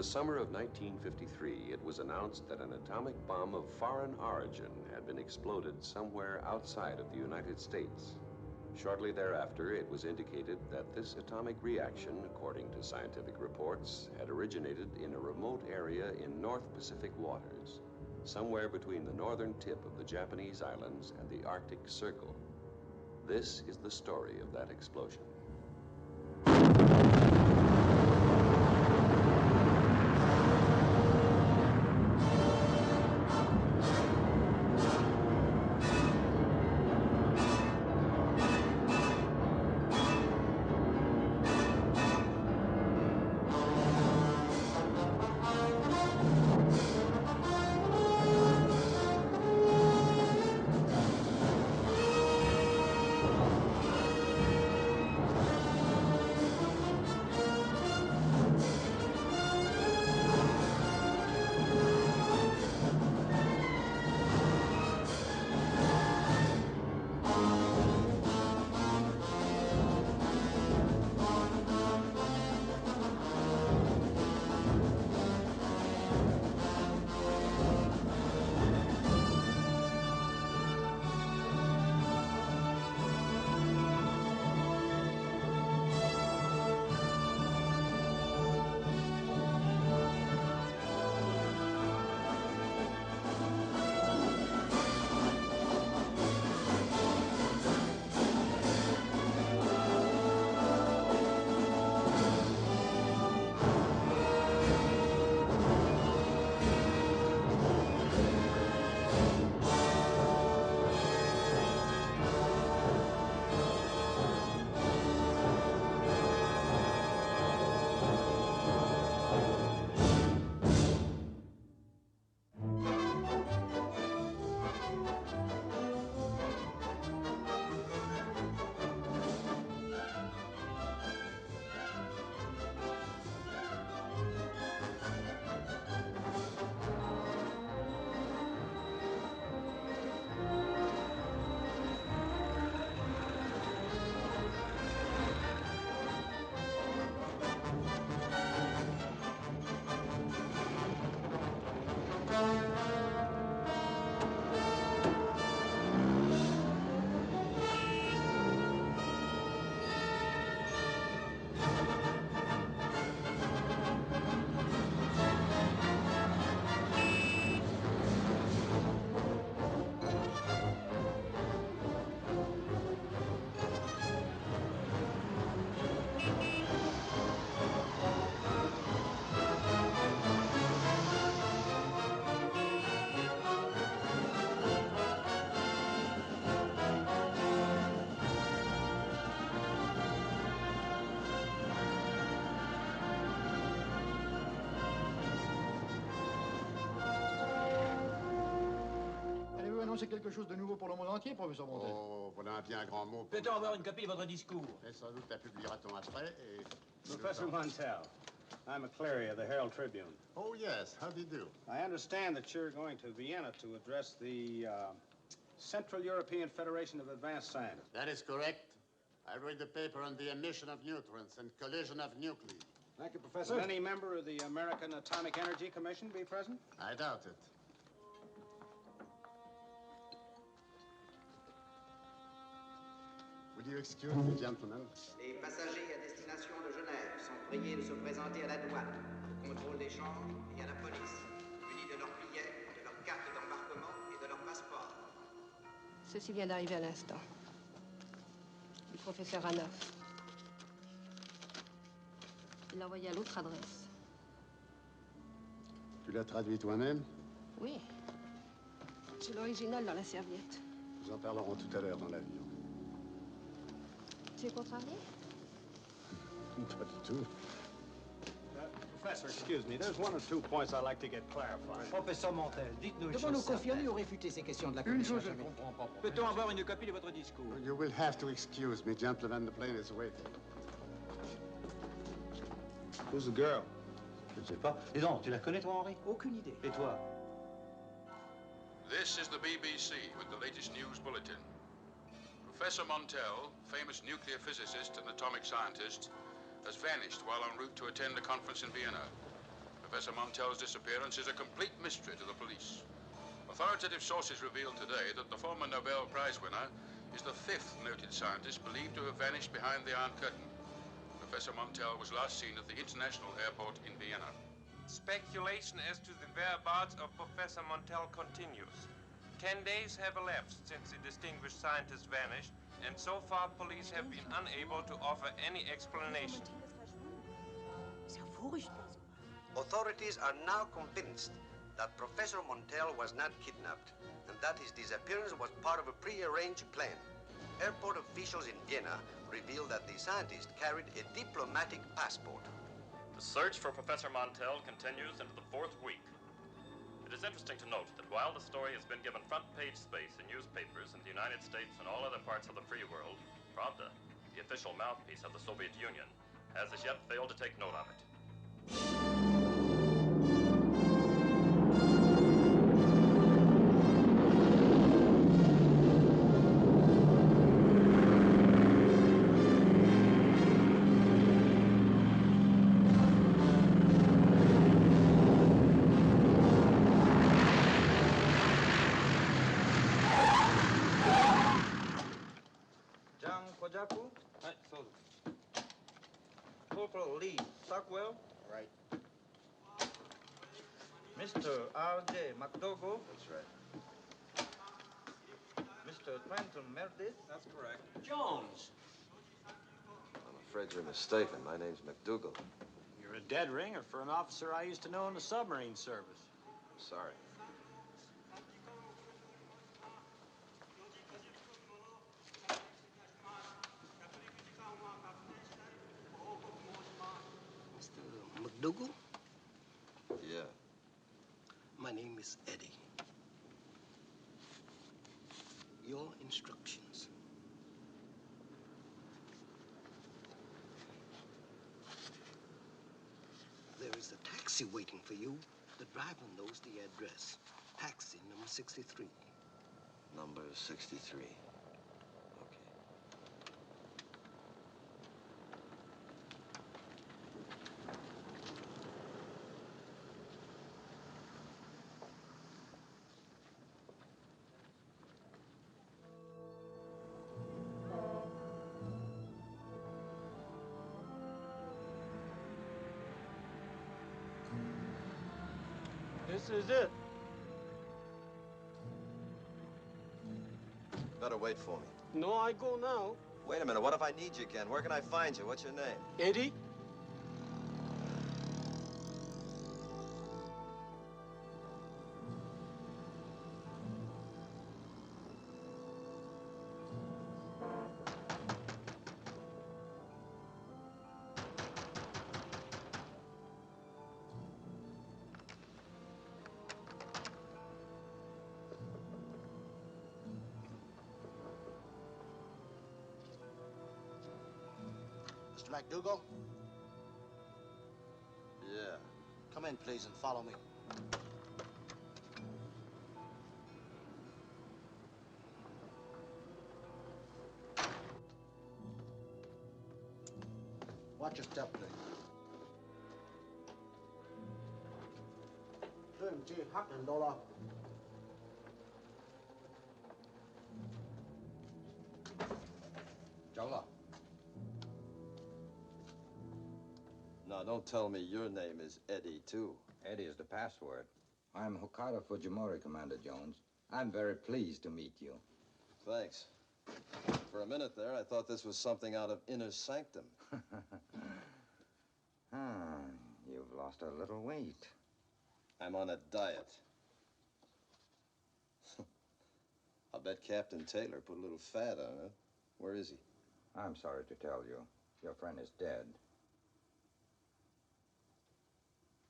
the summer of 1953, it was announced that an atomic bomb of foreign origin had been exploded somewhere outside of the United States. Shortly thereafter, it was indicated that this atomic reaction, according to scientific reports, had originated in a remote area in North Pacific waters, somewhere between the northern tip of the Japanese islands and the Arctic Circle. This is the story of that explosion. C'est quelque chose de nouveau pour le monde entier, professeur Montel. Oh, voilà un bien grand mot. Peut-on avoir une copie de votre discours? Et sans doute la publiera-t-on après et... Professor Montel, I'm McCleary of the Herald Tribune. Oh, yes. How do you do? I understand that you're going to Vienna to address the Central European Federation of Advanced Scientists. That is correct. I read the paper on the emission of neutrons and collision of nuclei. Thank you, Professor. Will any member of the American Atomic Energy Commission be present? I doubt it. Would you excuse me, gentlemen? Les passagers à destination de Genève sont priés de se présenter à la douane, au contrôle des changes et à la police, munis de leurs billets, de leurs cartes d'embarquement et de leurs passeports. Ceci vient d'arriver à l'instant. Du professeur Hanoff. Il l'a envoyé à l'autre adresse. Tu l'as traduit toi-même? Oui. C'est l'original dans la serviette. Nous en parlerons tout à l'heure dans l'avion. Tu es contrarié? Pas du tout. Professor, excuse me. There's one or two points I'd like to get clarified. Professeur Montel, dites-nous une chose. Devons-nous confirmer ou réfuter ces questions de la Une commission? chose, je ne comprends pas. Peut-on avoir une copie de votre discours? You will have to excuse me, gentlemen. The plane is waiting. Who's the girl? Je ne sais pas. Dis donc, tu la connais, toi, Henri? Aucune idée. Et toi? This is the BBC with the latest news bulletin. Professor Montel, famous nuclear physicist and atomic scientist, has vanished while en route to attend a conference in Vienna. A Professor Montel's disappearance is a complete mystery to the police. Authoritative sources revealed today that the former Nobel Prize winner is the fifth noted scientist believed to have vanished behind the Iron Curtain. Professor Montel was last seen at the International Airport in Vienna. Speculation as to the whereabouts of Professor Montel continues. 10 days have elapsed since the distinguished scientist vanished, and so far police have been unable to offer any explanation. Authorities are now convinced that Professor Montel was not kidnapped and that his disappearance was part of a pre-arranged plan. Airport officials in Vienna revealed that the scientist carried a diplomatic passport. The search for Professor Montel continues into the 4th week. It is interesting to note that while the story has been given front-page space in newspapers in the United States and all other parts of the free world, Pravda, the official mouthpiece of the Soviet Union, has as yet failed to take note of it. Corporal Lee Stockwell. Right. Mr. R.J. McDougall. That's right. Mr. Trenton Meredith. That's correct. Jones! I'm afraid you're mistaken. My name's McDougal. You're a dead ringer for an officer I used to know in the submarine service. Sorry. Mr. McDougal? Yeah. My name is Eddie. Your instructions. There is a taxi waiting for you. The driver knows the address. Taxi number 63. Number 63. Okay. This is it. Better wait for me. No, I go now. Wait a minute, what if I need you again? Where can I find you? What's your name? Eddie? Mr. McDougal, Yeah. come in, please, and follow me. Watch your step, please. Jola. Now, don't tell me your name is Eddie, too. Eddie is the password. I'm Hokkaido Fujimori, Commander Jones. I'm very pleased to meet you. Thanks. For a minute there, I thought this was something out of Inner Sanctum. You've lost a little weight. I'm on a diet. I'll bet Captain Taylor put a little fat on it. Where is he? I'm sorry to tell you. Your friend is dead.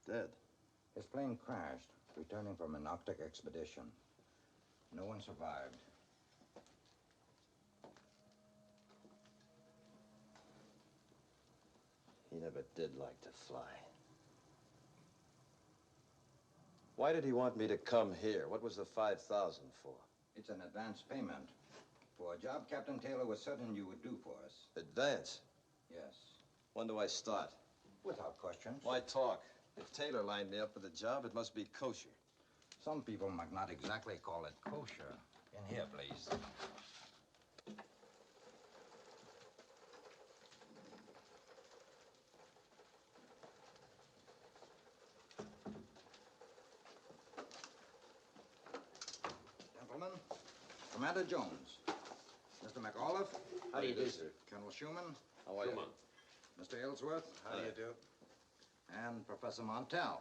Dead? His plane crashed, returning from an Arctic expedition. No one survived. He never did like to fly. Why did he want me to come here? What was the 5,000 for? It's an advance payment for a job Captain Taylor was certain you would do for us. Advance? Yes. When do I start? Without question. Why talk? If Taylor lined me up for the job, it must be kosher. Some people might not exactly call it kosher. In here, please. Gentlemen, Commander Jones. Mr. McAuliffe. How do you do, sir? Colonel Schumann. How are you? Mr. Ellsworth. How do you do? And Professor Montel.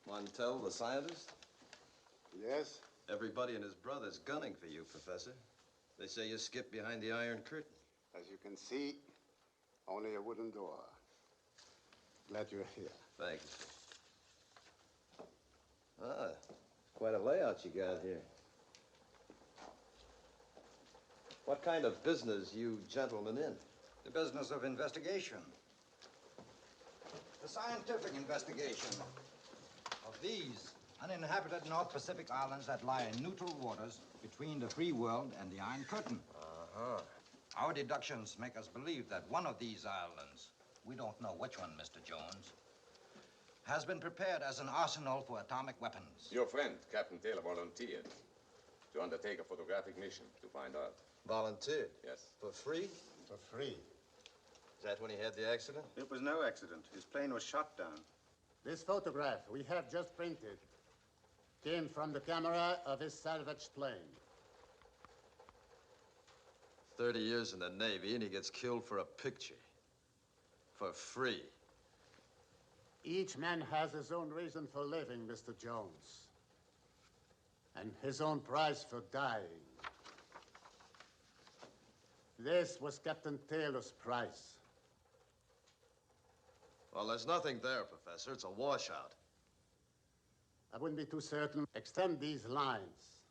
Montel, the scientist? Yes? Everybody and his brother's gunning for you, Professor. They say you skipped behind the Iron Curtain. As you can see, only a wooden door. Glad you're here. Thank you. Ah, quite a layout you got here. What kind of business you gentlemen in? The business of investigation. The scientific investigation of these uninhabited North Pacific islands that lie in neutral waters between the free world and the Iron Curtain. Uh-huh. Our deductions make us believe that one of these islands, we don't know which one, Mr. Jones, has been prepared as an arsenal for atomic weapons. Your friend, Captain Taylor, volunteered to undertake a photographic mission to find out. Volunteered? Yes. For free? For free. Is that when he had the accident? It was no accident. His plane was shot down. This photograph we have just printed came from the camera of his salvaged plane. 30 years in the Navy, and he gets killed for a picture. For free. Each man has his own reason for living, Mr. Jones. And his own price for dying. This was Captain Taylor's price. Well, there's nothing there, Professor. It's a washout. I wouldn't be too certain. Extend these lines.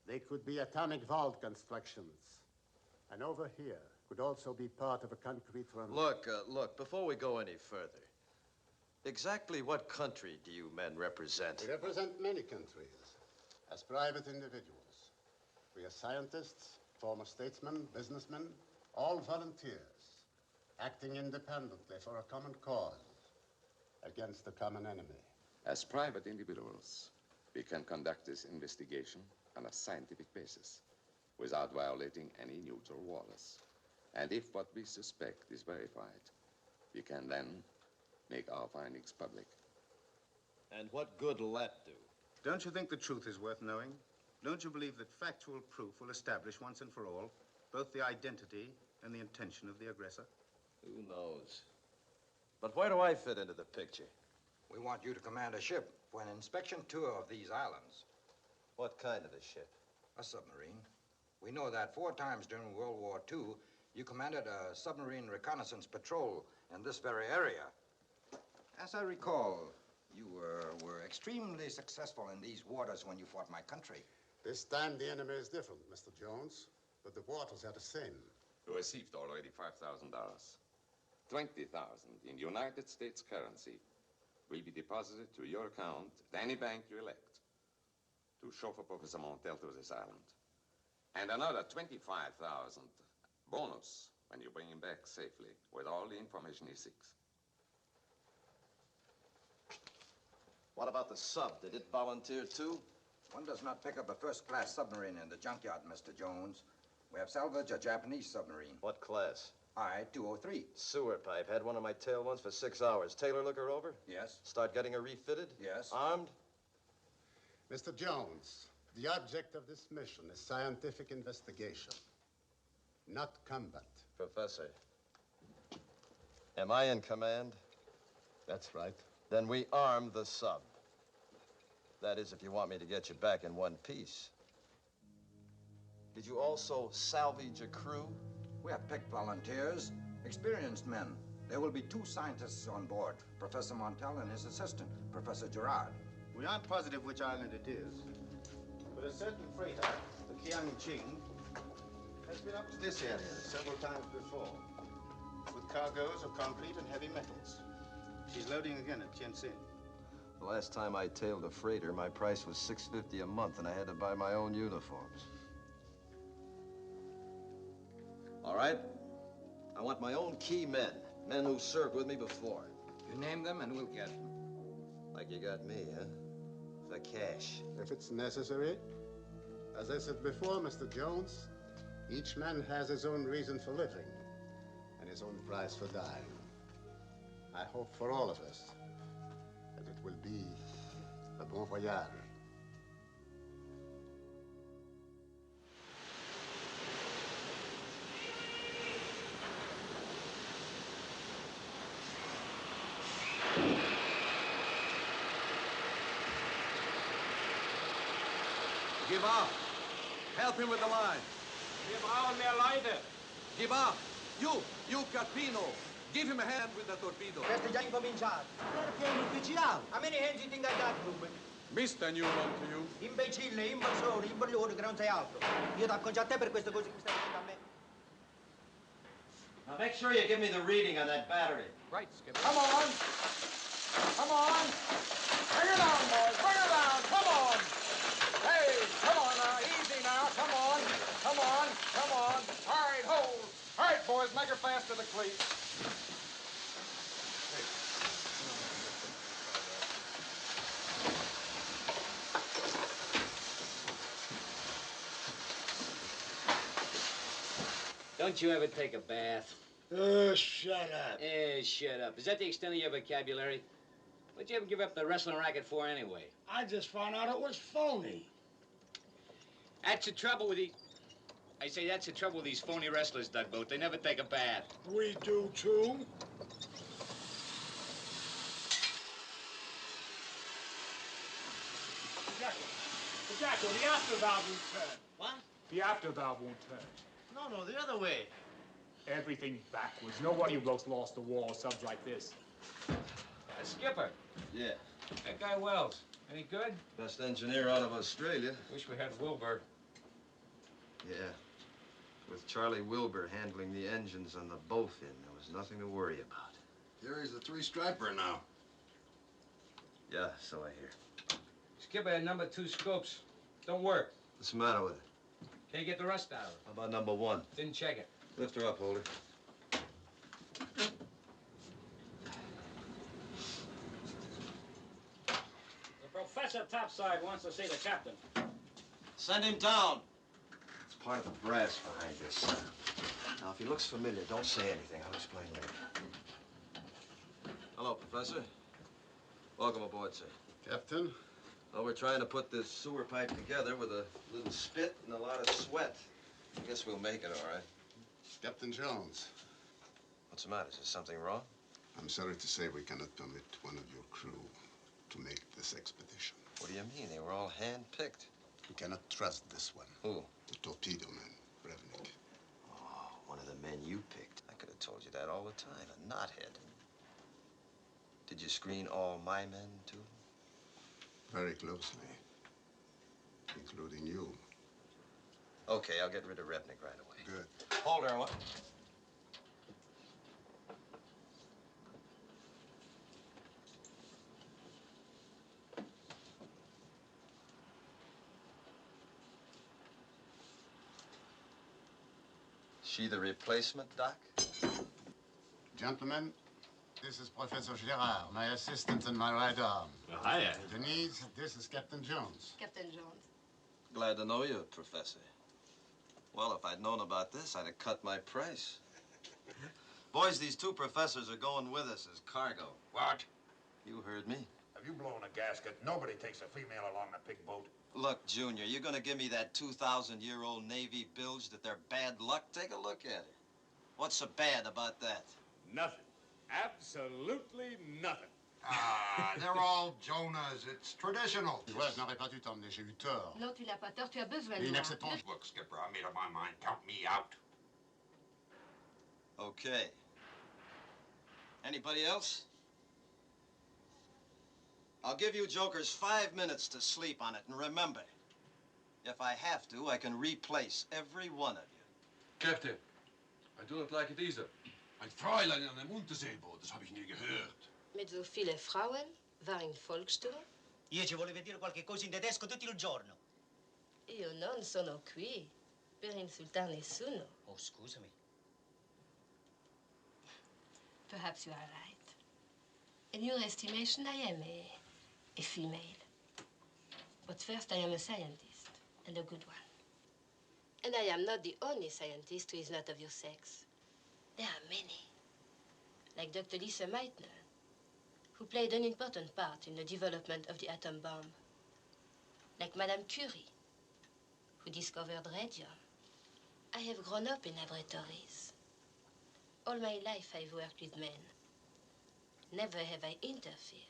They could be atomic vault constructions. And over here could also be part of a concrete runway. Look, before we go any further, exactly what country do you men represent? We represent many countries as private individuals. We are scientists, former statesmen, businessmen, all volunteers, acting independently for a common cause against a common enemy. As private individuals, we can conduct this investigation on a scientific basis without violating any neutral waters. And if what we suspect is verified, we can then make our findings public. And what good will that do? Don't you think the truth is worth knowing? Don't you believe that factual proof will establish once and for all both the identity and the intention of the aggressor? Who knows? But where do I fit into the picture? We want you to command a ship for an inspection tour of these islands. What kind of a ship? A submarine. We know that 4 times during World War II, you commanded a submarine reconnaissance patrol in this very area. As I recall, you were extremely successful in these waters when you fought my country. This time the enemy is different, Mr. Jones, but the waters are the same. You received already $5,000. 20,000 in United States currency will be deposited to your account at any bank you elect to chauffeur Professor Montel to this island. And another 25,000 bonus when you bring him back safely with all the information he seeks. What about the sub? Did it volunteer too? One does not pick up a first-class submarine in the junkyard, Mr. Jones. We have salvaged a Japanese submarine. What class? I-203. Sewer pipe. Had one of my tail ones for 6 hours. Taylor look her over? Yes. Start getting her refitted? Yes. Armed? Mr. Jones, the object of this mission is scientific investigation, not combat. Professor, am I in command? That's right. Then we arm the sub. That is, if you want me to get you back in one piece. Did you also salvage a crew? We have picked volunteers, experienced men. There will be 2 scientists on board, Professor Montel and his assistant, Professor Gerard. We aren't positive which island it is, but a certain freighter, the Kiang-Ching, has been up to this area several times before, with cargoes of concrete and heavy metals. She's loading again at Tientsin. The last time I tailed a freighter, my price was $6.50 a month, and I had to buy my own uniforms. All right? I want my own key men who served with me before. You name them and we'll get them. Like you got me, huh? For cash. If it's necessary. As I said before, Mr. Jones, each man has his own reason for living and his own price for dying. I hope for all of us that it will be a bon voyage. Give up. Help him with the line. Wir brauchen mehr Leute. Give up. You Carpino. Give him a hand with the torpedo. Questo è già incominciato. Perché è imbecille? How many hands you think I got, Ruben? Mr. Newman to you. Imbecille, invasore, imbroglione che non sei altro. Io t'acconcio a te per queste cose che stai facendo a me. Now make sure you give me the reading on that battery. Right, Skipper. Come on. Come on. Bring it down, boys. Bring it down. Come on. Hey, come on now. Easy now. Come on. Come on. Come on. All right, hold. All right, boys, make her fast to the cleat. Don't you ever take a bath? Shut up. Shut up. Is that the extent of your vocabulary? What'd you ever give up the wrestling racket for anyway? I just found out it was phony. That's the trouble with these... I say that's the trouble with these phony wrestlers, Tugboat. They never take a bath. We do, too. Jacko, the after valve won't turn. What? The after valve won't turn. No, the other way. Everything backwards. Nobody lost the war or subs like this. Skipper. Yeah. That guy Wells. Any good? Best engineer out of Australia. Wish we had Wilbur. Yeah. With Charlie Wilbur handling the engines on the bowfin, there was nothing to worry about. Here he's a three-striper now. Yeah, so I hear. Skipper had number 2 scopes. Don't work. What's the matter with it? Can't get the rust out of it. How about number 1? Didn't check it. Lift her up, Holder. The professor topside wants to see the captain. Send him down. It's part of the brass behind this. Now, if he looks familiar, don't say anything. I'll explain later. Hello, Professor. Welcome aboard, sir. Captain? Well, we're trying to put this sewer pipe together with a little spit and a lot of sweat. I guess we'll make it, all right. Captain Jones. What's the matter? Is there something wrong? I'm sorry to say we cannot permit one of your crew to make this expedition. What do you mean? They were all hand-picked. We cannot trust this one. Who? The torpedo man, Brevnik. Oh, one of the men you picked. I could have told you that all the time. A knothead. Did you screen all my men, too? Very closely. Including you. Okay, I'll get rid of Rebnik right away. Good. Hold her, what? She the replacement, Doc? Gentlemen, this is Professor Gerard, my assistant and my right arm. Hiya. Denise, this is Captain Jones. Captain Jones. Glad to know you, Professor. Well, if I'd known about this, I'd have cut my price. Boys, these 2 professors are going with us as cargo. What? You heard me. Have you blown a gasket? Nobody takes a female along the pig boat. Look, Junior, you're gonna give me that 2,000-year-old Navy bilge that they're bad luck? Take a look at her. What's so bad about that? Nothing. Absolutely nothing. Ah, they're all Jonas. It's traditional. Ouais, je n'aurais pas dû t'emmener. J'ai eu tort. Non, tu n'as pas tort, tu as besoin de moi. Inacceptable. Look, Skipper, I made up my mind. Count me out. Okay. Anybody else? I'll give you jokers 5 minutes to sleep on it, and remember, if I have to, I can replace every one of you. Captain, I do not like it either. Ein Fräulein in einem Unterseeboot, das habe ich nie gehört. Mit so vielen Frauen Va in Volksturm? Io ci volevo dire qualche cosa in tedesco tutto il giorno. Io non sono qui per insultare nessuno. Oh, scusami. Perhaps you are right. In your estimation, I am a female. But first, I am a scientist, and a good one. And I am not the only scientist who is not of your sex. There are many. Like Dr. Lisa Meitner, who played an important part in the development of the atom bomb. Like Madame Curie, who discovered radium. I have grown up in laboratories. All my life I've worked with men. Never have I interfered.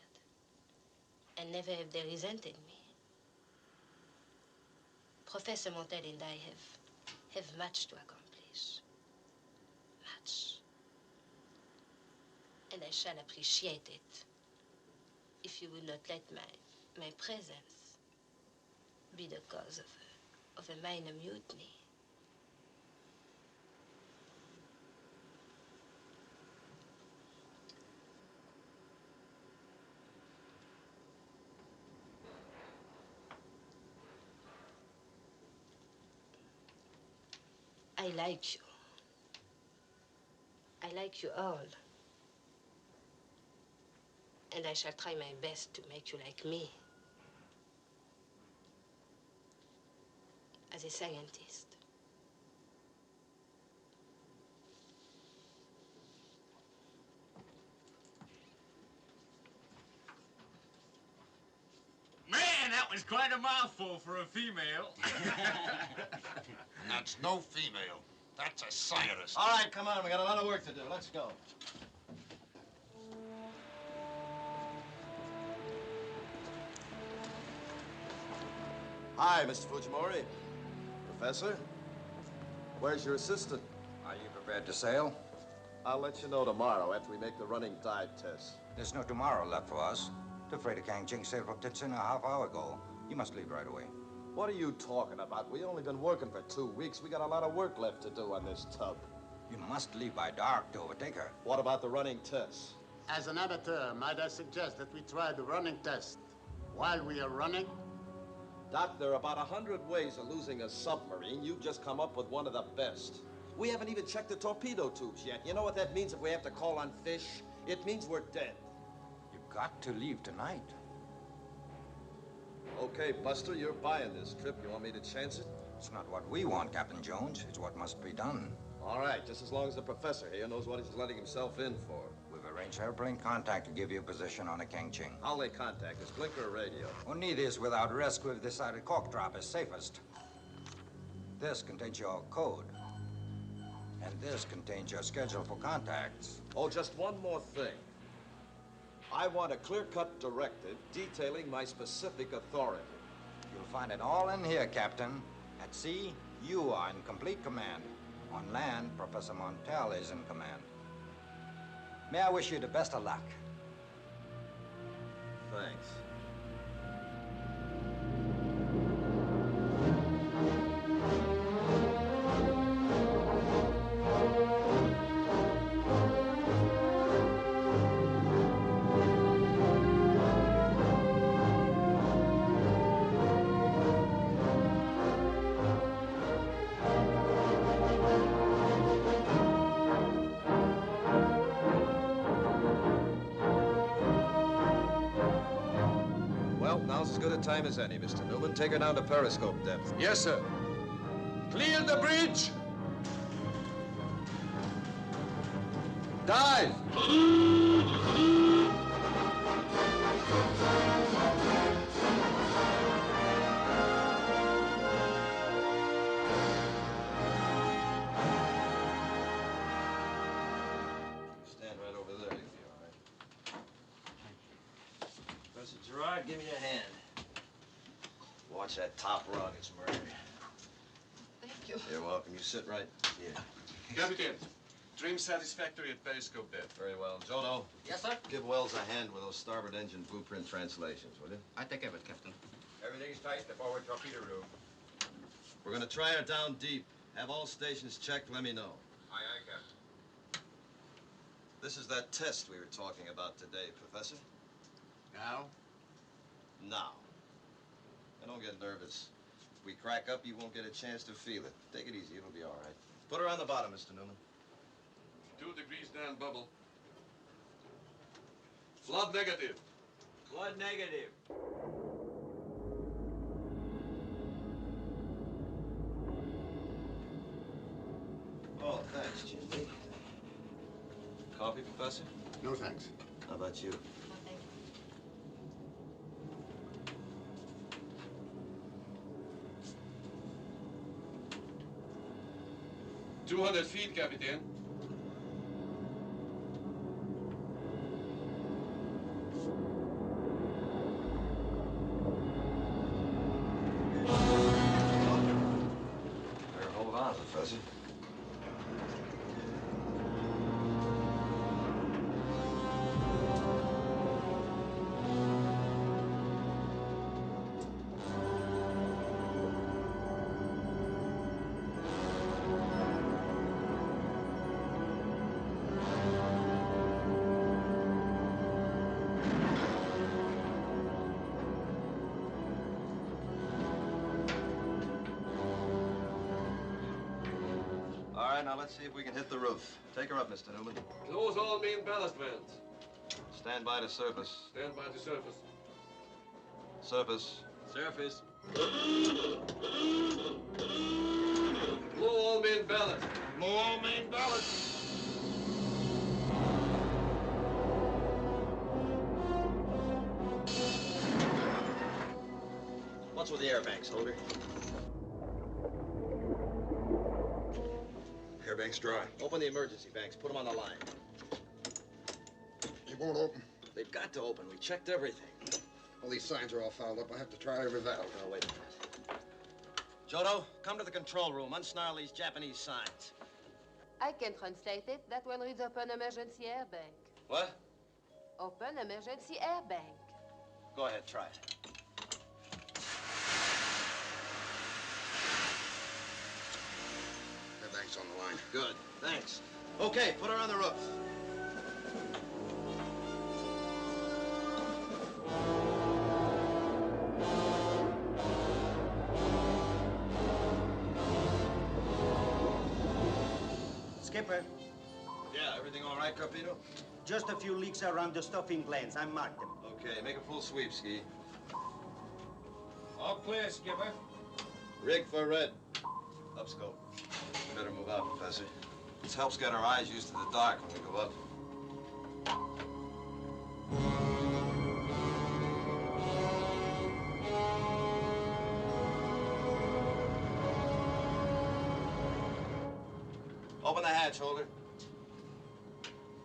And never have they resented me. Professor Montel and I have much to accomplish. Much. And I shall appreciate it if you would not let my presence be the cause of a minor mutiny. I like you. I like you all. And I shall try my best to make you like me. As a scientist. Man, that was quite a mouthful for a female. That's no female. That's a scientist. All right, come on. We got a lot of work to do. Let's go. Hi, Mr. Fujimori. Professor, where's your assistant? Are you prepared to sail? I'll let you know tomorrow after we make the running tide test. There's no tomorrow left for us. The freighter Kangching sailed from Tientsin a half hour ago. You must leave right away. What are you talking about? We only been working for 2 weeks. We got a lot of work left to do on this tub. You must leave by dark to overtake her. What about the running test? As an amateur, might I suggest that we try the running test while we are running? Doc, there are about 100 ways of losing a submarine. You've just come up with one of the best. We haven't even checked the torpedo tubes yet. You know what that means if we have to call on fish? It means we're dead. You've got to leave tonight. Okay, Buster, you're buying this trip. You want me to chance it? It's not what we want, Captain Jones. It's what must be done. All right, just as long as the professor here knows what he's letting himself in for. We've arranged airplane contact to give you a position on a Kangching. How'll they contact us, blinker or radio? Well, neither is without risk. We've decided cork drop is safest. This contains your code. And this contains your schedule for contacts. Oh, just one more thing. I want a clear-cut directive detailing my specific authority. You'll find it all in here, Captain. At sea, you are in complete command. On land, Professor Montel is in command. May I wish you the best of luck? Thanks. Now's as good a time as any, Mr. Newman. Take her down to periscope depth. Yes, sir. Clear the bridge. Dive. Stand right over there. You'll be all right. Professor Gerard, give me your hand. Watch that top rung. It's murder. Thank you. You're welcome. You sit right here. Captain, dream satisfactory at periscope depth. Very well. Jono. Yes, sir? Give Wells a hand with those starboard engine blueprint translations, will you? I take care of it, Captain. Everything's tight in the forward torpedo room. We're going to try her down deep. Have all stations checked. Let me know. Aye, aye, Captain. This is that test we were talking about today, Professor. Now? Now. And don't get nervous. If we crack up, you won't get a chance to feel it. Take it easy, it'll be all right. Put her on the bottom, Mr. Newman. 2 degrees down bubble. Flood negative. Flood negative. Oh, thanks, Jimmy. Coffee, Professor? No, thanks. How about you? No, thank you. 200 feet, Captain. Better hold on, Professor. All right, now let's see if we can hit the roof. Take her up, Mr. Newman. Close all main ballast vents. Stand by to surface. Stand by the surface. Surface. Surface. Blow all main ballast. Blow all main ballast. What's with the air banks, Holder? Air bank's dry. Open the emergency banks. Put them on the line. It won't open. They've got to open. We checked everything. All these signs are all fouled up. I have to try every valve. No, wait a minute. Jodo, come to the control room. Unsnarl these Japanese signs. I can translate it. That one reads open emergency air bank. What? Open emergency air bank. Go ahead, try it. The bank's on the line. Good, thanks. Okay, put her on the roof. Skipper, Yeah, everything all right, Carpino? just a few leaks around the stuffing glands. I marked them. Okay, make a full sweep, Ski. All clear, Skipper. Rig for red. Upscope. Better move out, Professor. This helps get our eyes used to the dark when we go up. Open the hatch, Holder.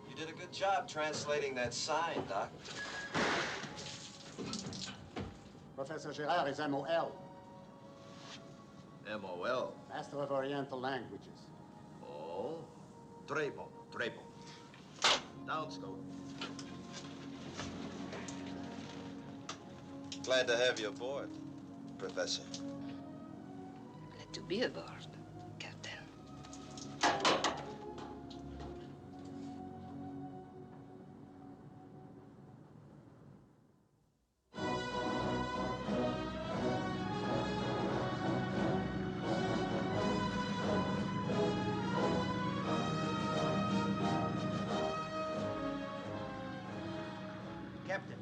You did a good job translating that sign, Doc. Professor Girard is MOL, M-O-L. Master of Oriental Languages. Oh. Trepo. Down, Scope. Glad to have you aboard, Professor. Glad to be aboard, Captain. Captain,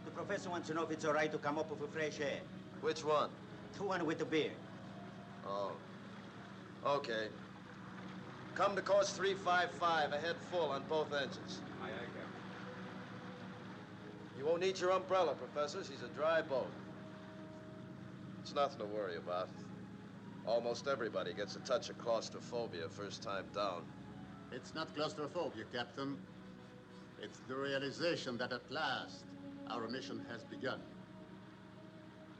the professor wants to know if it's all right to come up with fresh air. Which one? The one with the beard. Oh. Okay. Come to course 355, ahead full on both engines. Aye, aye, Captain. You won't need your umbrella, Professor. She's a dry boat. It's nothing to worry about. Almost everybody gets a touch of claustrophobia first time down. It's not claustrophobia, Captain. It's the realization that at last our mission has begun.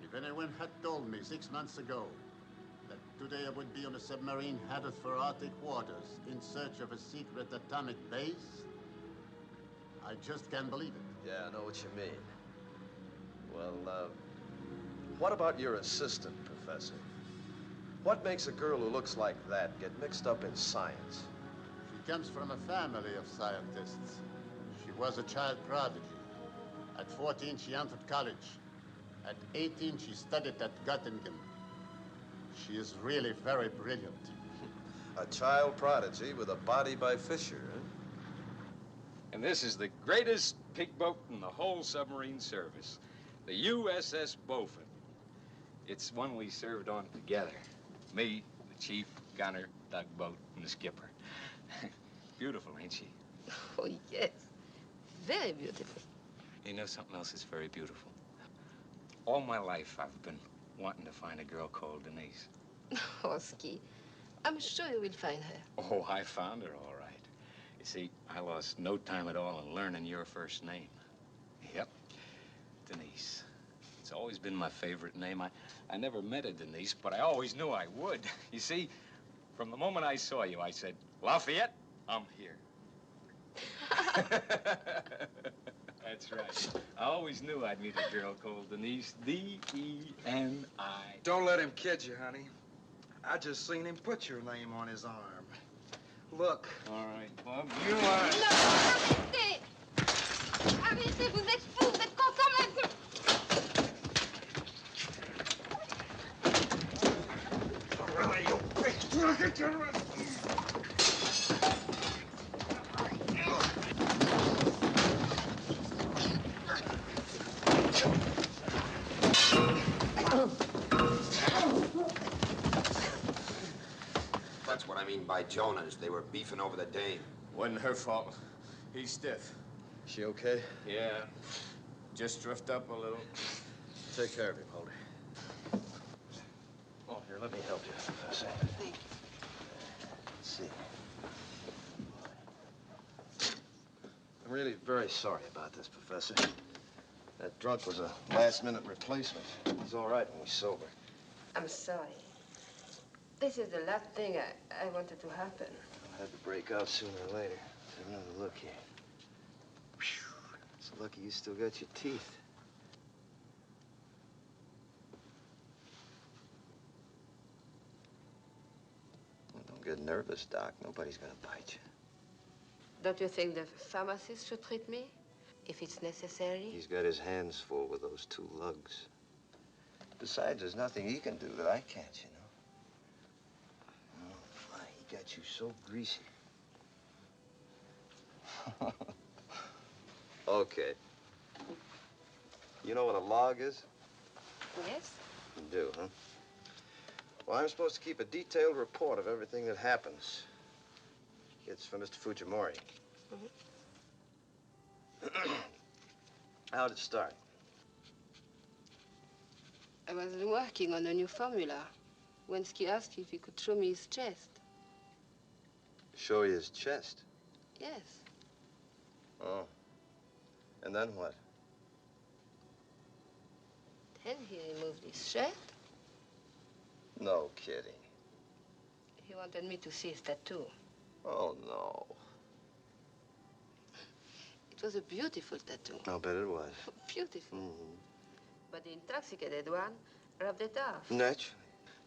If anyone had told me 6 months ago that today I would be on a submarine headed for Arctic waters in search of a secret atomic base, I just can't believe it. Yeah, I know what you mean. Well, what about your assistant, Professor? What makes a girl who looks like that get mixed up in science? She comes from a family of scientists. She was a child prodigy. At 14, she entered college. At 18, she studied at Göttingen. She is really very brilliant. A child prodigy with a body by Fisher, huh? And this is the greatest pig boat in the whole submarine service, the USS Beaufort. It's one we served on together. Me, the chief, gunner, tugboat, and the skipper. Beautiful, ain't she? Oh, yes. Very beautiful. You know, something else is very beautiful. All my life, I've been wanting to find a girl called Denise. Oh, Ski, I'm sure you will find her. Oh, I found her, all right. You see, I lost no time at all in learning your first name. Yep, Denise. It's always been my favorite name. I never met a Denise, but I always knew I would. You see, from the moment I saw you, I said, Lafayette, I'm here. That's right. I always knew I'd meet a girl called Denise. D-E-N-I. Don't let him kid you, honey. I just seen him put your name on his arm. Look. All right, Bob, you are... Non, arrêtez! Arrêtez, vous êtes fous, vous êtes content même que... Really, you big drunken terrorist! That's what I mean by Jonas. They were beefing over the dame. Wasn't her fault. He's stiff. She okay? Yeah. Just drift up a little. Take care of him, Holder. Oh, here, let me help you, Professor. Thank you. Let's see. I'm really very sorry about this, Professor. That drunk was a last-minute replacement. He's all right when he's sober. I'm sorry. This is the last thing I wanted to happen. I'll have to break out sooner or later. Let's have another look here. Whew. It's lucky you still got your teeth. Well, don't get nervous, Doc. Nobody's gonna bite you. Don't you think the pharmacist should treat me? If it's necessary? He's got his hands full with those two lugs. Besides, there's nothing he can do that I can't, you know. Oh, my, he got you so greasy. Okay. You know what a log is? Yes. You do, huh? Well, I'm supposed to keep a detailed report of everything that happens. It's from Mr. Fujimori. How'd it start? I was working on a new formula when Ski asked if he could show me his chest. Show you his chest? Yes. Oh. And then what? Then he removed his shirt. No kidding. He wanted me to see his tattoo. Oh, no. It was a beautiful tattoo. I'll bet it was. Beautiful. Mm-hmm. But the intoxicated one rubbed it off. Naturally.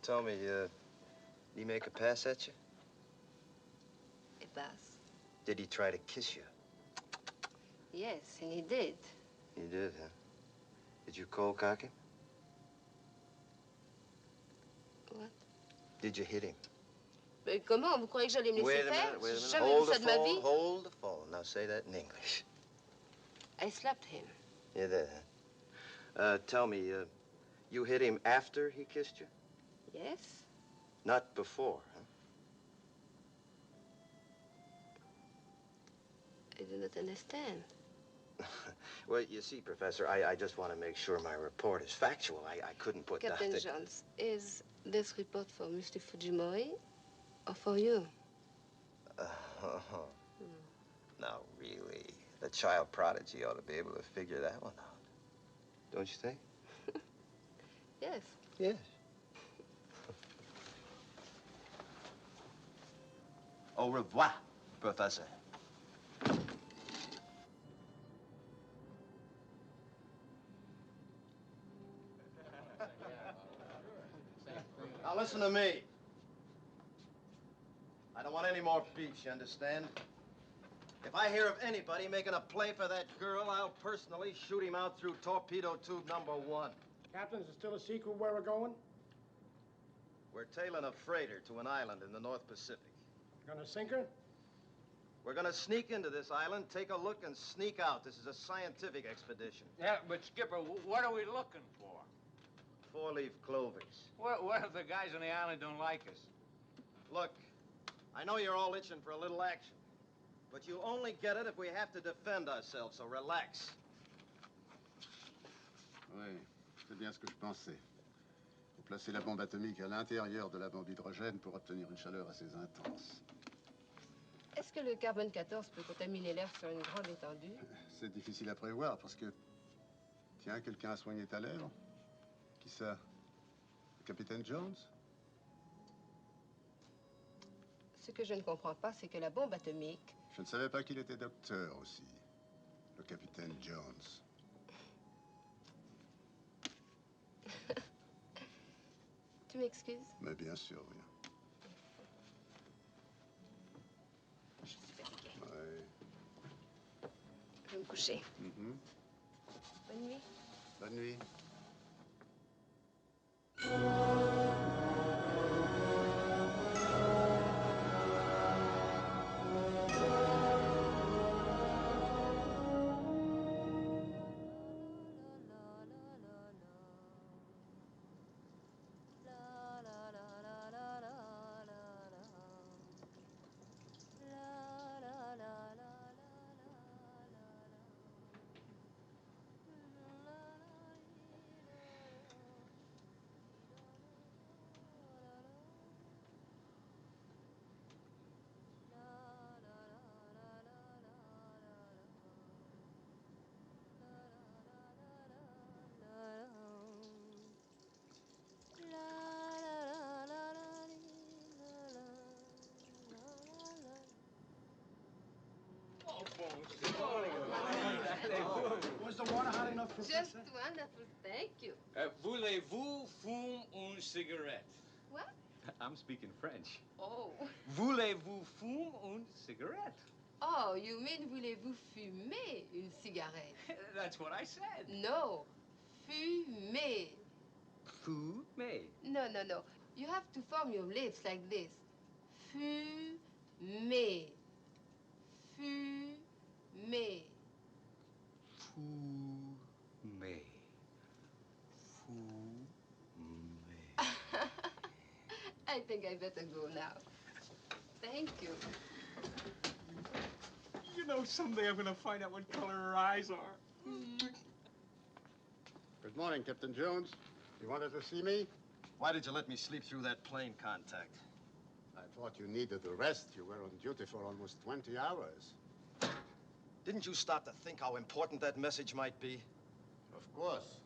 Tell me, did he make a pass at you? A pass? Did he try to kiss you? Yes, and he did. He did, huh? Did you cold cock him? What? Did you hit him? Mais comment? Vous croyez que j'allais me laisser faire? Wait a minute. J'ai jamais Hold vu the ça de ma phone, vie. hold the phone. Now say that in English. I slapped him. You did, huh? Tell me, you hit him after he kissed you? Yes. Not before, huh? I do not understand. Well, you see, Professor, I just want to make sure my report is factual. I couldn't put Captain nothing... Jones, is this report for Mr. Fujimori or for you? No, really. The child prodigy ought to be able to figure that one out. Don't you think? Yes. Yes. Au revoir, Professor. Now listen to me. I don't want any more beef, you understand? If I hear of anybody making a play for that girl, I'll personally shoot him out through torpedo tube number 1. Captain, is it still a secret where we're going? We're tailing a freighter to an island in the North Pacific. Gonna sink her? We're gonna sneak into this island, take a look, and sneak out. This is a scientific expedition. Yeah, but Skipper, what are we looking for? 4-leaf clovers. What if the guys on the island don't like us? Look, I know you're all itching for a little action, but you only get it if we have to defend ourselves, so relax. Oui, c'est bien ce que je pensais. Faut placer la bombe atomique à l'intérieur de la bombe d'hydrogène pour obtenir une chaleur assez intense. Est-ce que le carbone 14 peut contaminer l'air sur une grande étendue? C'est difficile à prévoir parce que... Tiens, quelqu'un a soigné ta lèvre? Qui ça? Le capitaine Jones? Ce que je ne comprends pas, c'est que la bombe atomique... Je ne savais pas qu'il était docteur aussi, le capitaine Jones. Tu m'excuses? Mais bien sûr, oui. Je suis fatiguée. Ouais. Je vais me coucher. Bonne nuit. Bonne nuit. Was the water hot enough for... Just wonderful, thank you. Voulez-vous fumer une cigarette? What? I'm speaking French. Oh. Voulez-vous fumer une cigarette? Oh, you mean voulez-vous fumer une cigarette? That's what I said. No, fumer. Fumer. No, no, no. You have to form your lips like this. Fumer. Fumer. Fumer. Fumer. I think I better go now. Thank you. You know, someday I'm gonna find out what color her eyes are. Good morning, Captain Jones. You wanted to see me? Why did you let me sleep through that plane contact? I thought you needed a rest. You were on duty for almost 20 hours. Didn't you stop to think how important that message might be? Of course.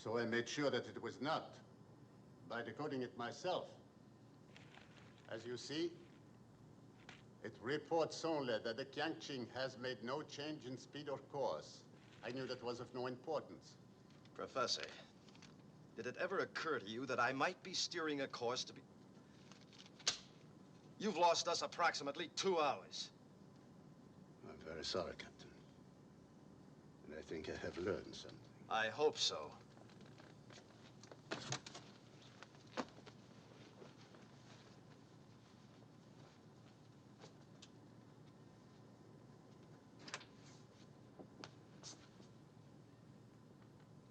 So I made sure that it was not, by decoding it myself. As you see, it reports only that the Kiangqing has made no change in speed or course. I knew that was of no importance. Professor, did it ever occur to you that I might be steering a course to be... You've lost us approximately 2 hours. I'm very sorry, Captain. And I think I have learned something. I hope so.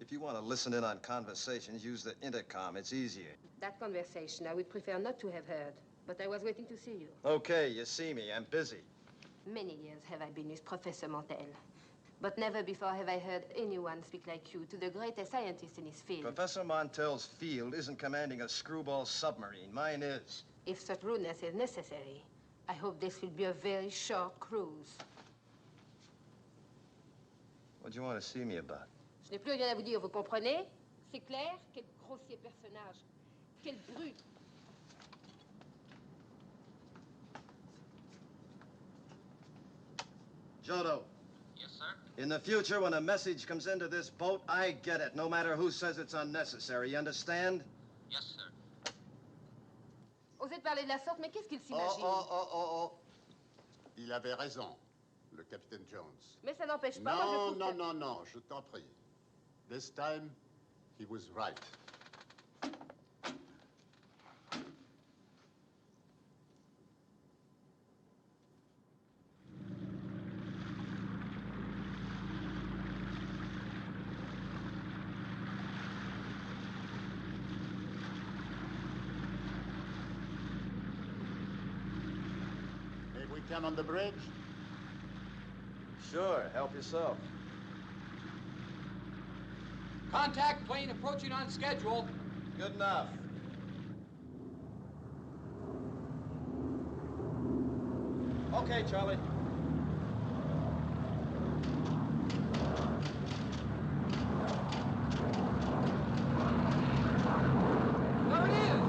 If you want to listen in on conversations, use the intercom. It's easier. That conversation I would prefer not to have heard, but I was waiting to see you. Okay, you see me. I'm busy. Many years have I been with Professor Montel, but never before have I heard anyone speak like you to the greatest scientist in his field. Professor Montel's field isn't commanding a screwball submarine. Mine is. If such rudeness is necessary, I hope this will be a very short cruise. What do you want to see me about? Je n'ai plus rien à vous dire, vous comprenez? C'est clair? Quel grossier personnage. Quel brute. Jodo. Yes, sir? In the future, when a message comes into this boat, I get it, no matter who says it's unnecessary. You understand? Yes, sir. Osez parler de la sorte, mais qu'est-ce qu'il s'imagine? Oh. Il avait raison. Captain Jones. Mais ça n'empêche pas, moi, je Non, trouve non, que... non, non, je t'en prie. This time, he was right. May we come on the bridge? Sure, help yourself. Contact plane approaching on schedule. Good enough. Okay, Charlie. There it is.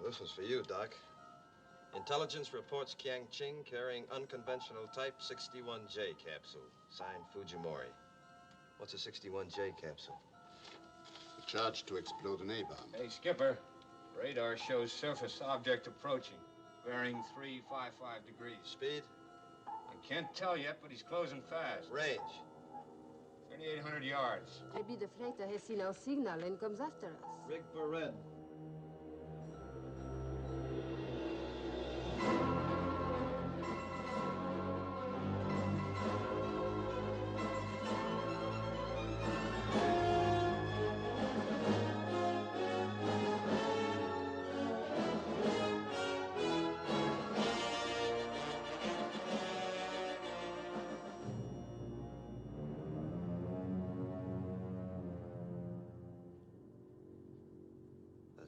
This was for you, Doc. Intelligence reports Kiang Ching carrying unconventional type 61J capsule, signed Fujimori. What's a 61J capsule? The charge to explode an A-bomb. Hey, Skipper. Radar shows surface object approaching, bearing 355 degrees. Speed? I can't tell yet, but he's closing fast. Range? 3,800 yards. Maybe the freighter has seen our signal and comes after us. Rig for red.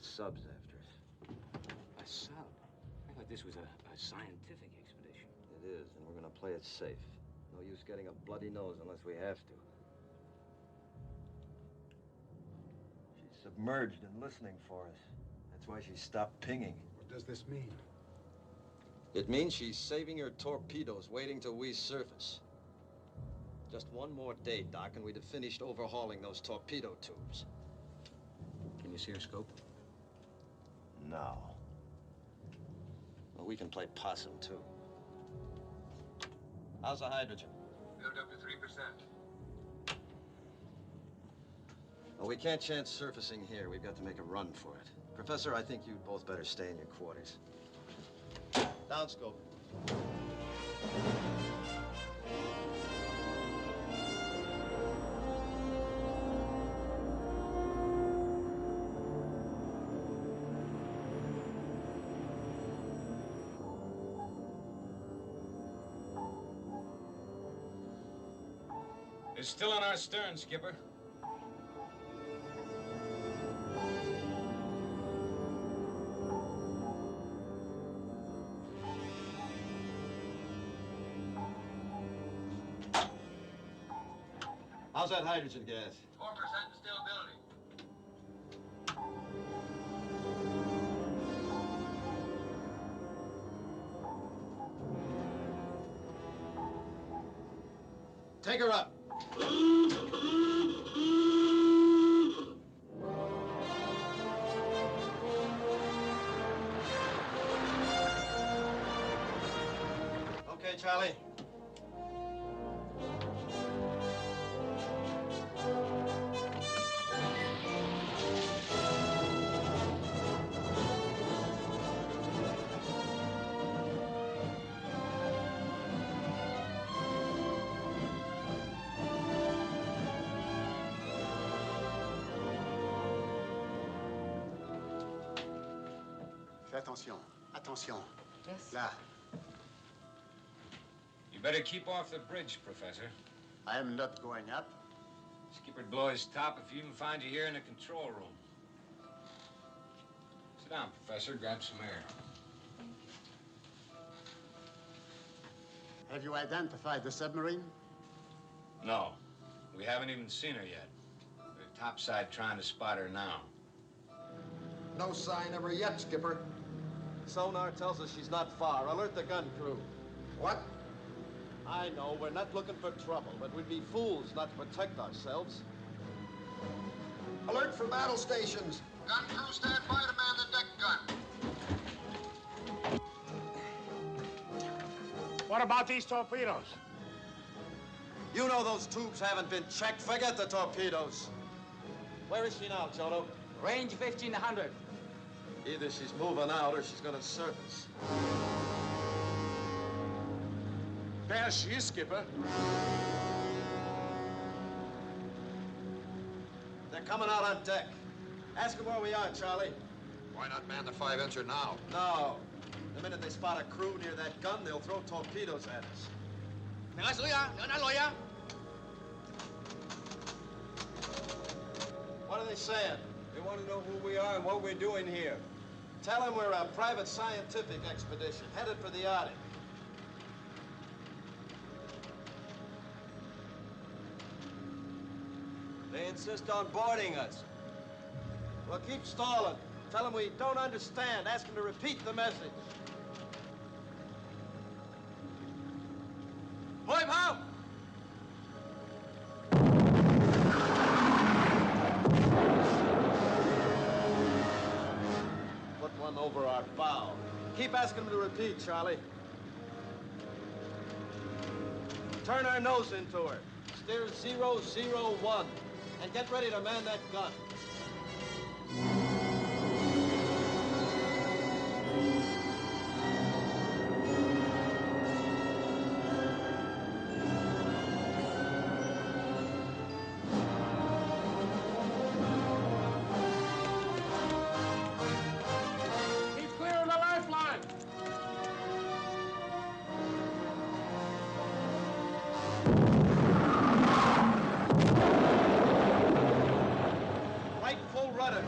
Subs after us. A sub? I thought this was a scientific expedition. It is, and we're gonna play it safe. No use getting a bloody nose unless we have to. She's submerged and listening for us. That's why she stopped pinging. What does this mean? It means she's saving her torpedoes, waiting till we surface. Just one more day, Doc, and we'd have finished overhauling those torpedo tubes. Can you see her scope? No. Well, we can play possum, too. How's the hydrogen? Built up to 3%. Well, we can't chance surfacing here. We've got to make a run for it. Professor, I think you'd both better stay in your quarters. Downscope. It's still on our stern, Skipper. How's that hydrogen gas? 4% distillability. Take her up. Okay, Charlie. Fais attention. Attention. Yes. Là. You better keep off the bridge, Professor. I am not going up. Skipper'd blow his top if he even find you here in the control room. Sit down, Professor. Grab some air. Have you identified the submarine? No. We haven't even seen her yet. We're topside trying to spot her now. No sign of her yet, Skipper. Sonar tells us she's not far. Alert the gun crew. What? I know, we're not looking for trouble, but we'd be fools not to protect ourselves. Alert for battle stations. Gun crew, stand by to man the deck gun. What about these torpedoes? You know those tubes haven't been checked. Forget the torpedoes. Where is she now, Jono? Range 1,500. Either she's moving out or she's gonna surface. There she is, Skipper. They're coming out on deck. Ask them where we are, Charlie. Why not man the 5-incher now? No. The minute they spot a crew near that gun, they'll throw torpedoes at us. What are they saying? They want to know who we are and what we're doing here. Tell them we're a private scientific expedition headed for the Arctic. They insist on boarding us. Well, keep stalling. Tell them we don't understand. Ask them to repeat the message. Boy, Bob! Put one over our bow. Keep asking them to repeat, Charlie. Turn our nose into her. Steer 001 and get ready to man that gun. He's clearing the lifeline. Right full rudder.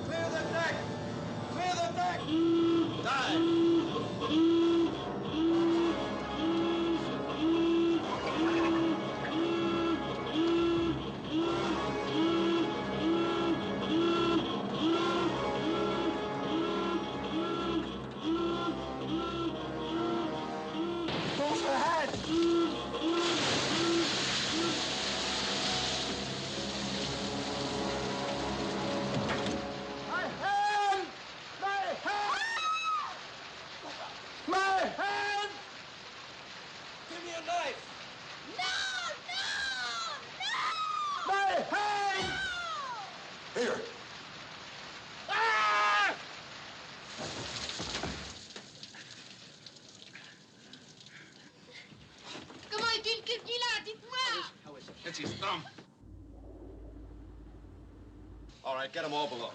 Clear the deck! Clear the deck! Dive! Close ahead. My hand! My hand! My hand! Give me a knife! My hand! Here. Ah! Comment est-il que venu là? Dites-moi! It's his thumb. All right, get them all below.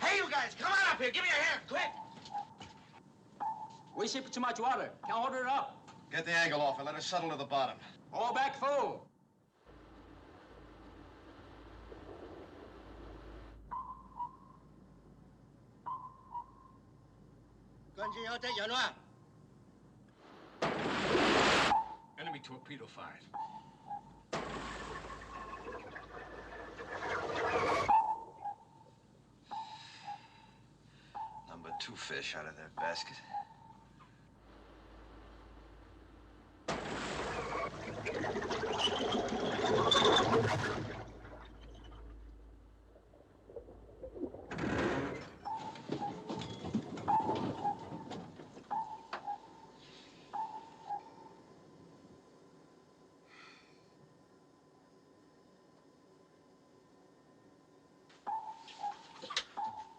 Hey, you guys, come on up here. Give me a hand, quick. We ship too much water. Can't hold it up. Get the angle off and let her settle to the bottom. All back full. Enemy torpedo fired. Number 2 fish out of that basket.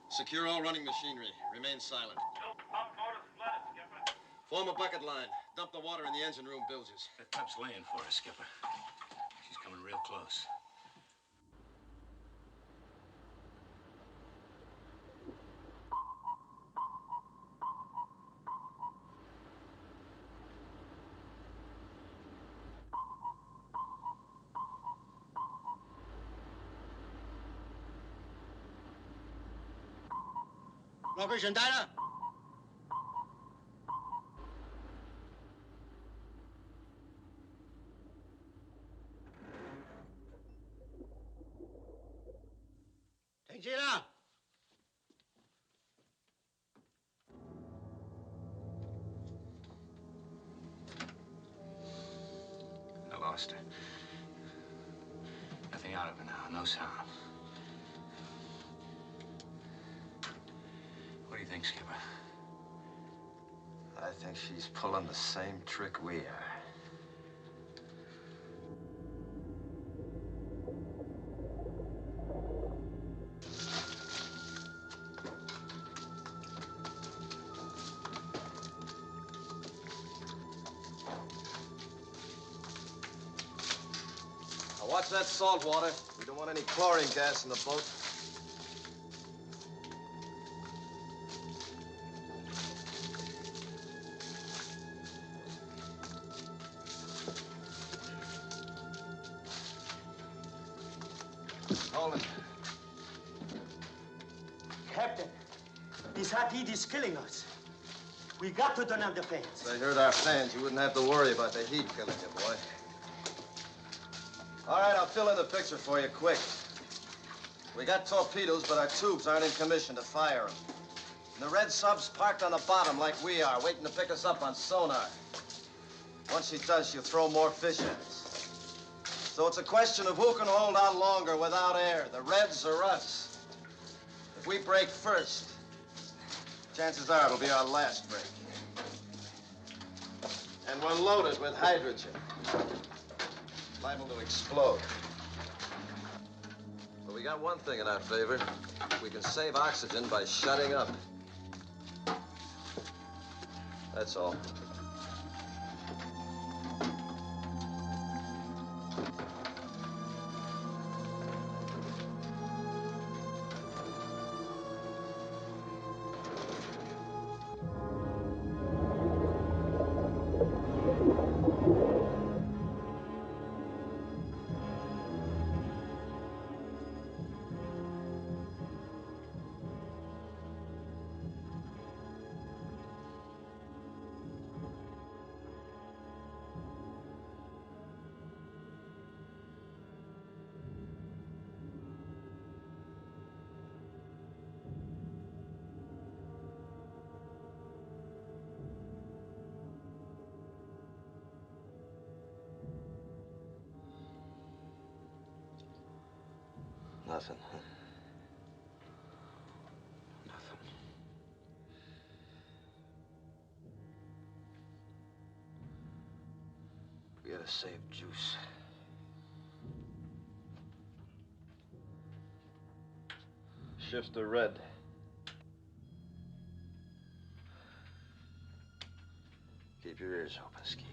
Secure all running machinery. Remain silent. Form a bucket line. Dump the water in the engine room bilges. The tub's laying for us, Skipper. coming real close. Legendado. Legendado. I lost her. Nothing out of her now, no sound. What do you think, Skipper? I think she's pulling the same trick we are. Now watch that salt water. We don't want any chlorine gas in the boat. Hold it. Captain, this hot heat is killing us. We got to turn on the fans. If they heard our fans, you wouldn't have to worry about the heat killing you, boy. All right, I'll fill in the picture for you quick. We got torpedoes, but our tubes aren't in commission to fire them. And the red sub's parked on the bottom like we are, waiting to pick us up on sonar. Once she does, she'll throw more fish at us. So it's a question of who can hold out longer without air, the Reds or us. If we break first, chances are it'll be our last break. And we're loaded with hydrogen. Liable to explode. But we got one thing in our favor. We can save oxygen by shutting up. That's all. Nothing. Nothing. We gotta save juice. Shift to red. Keep your ears open, Ski.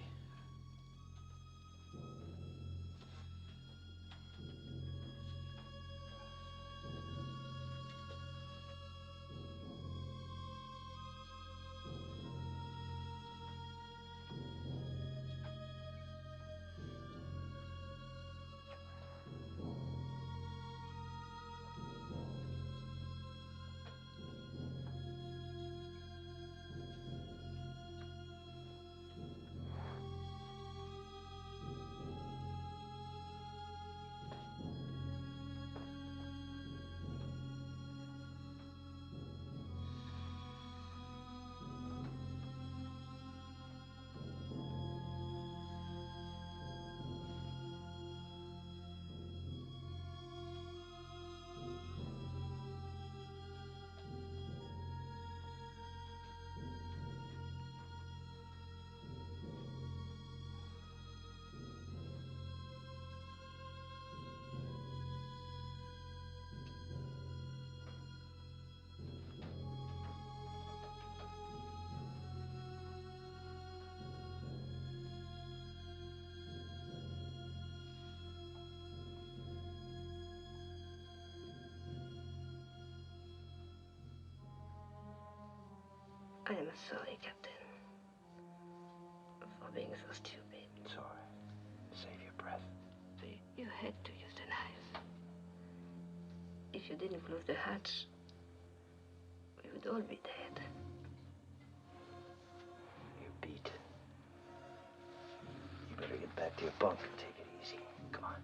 I am sorry, Captain, for being so stupid. It's all right. Save your breath. See, you had to use the knife. If you didn't close the hatch, we would all be dead. You're beat. You better get back to your bunk and take it easy. Come on.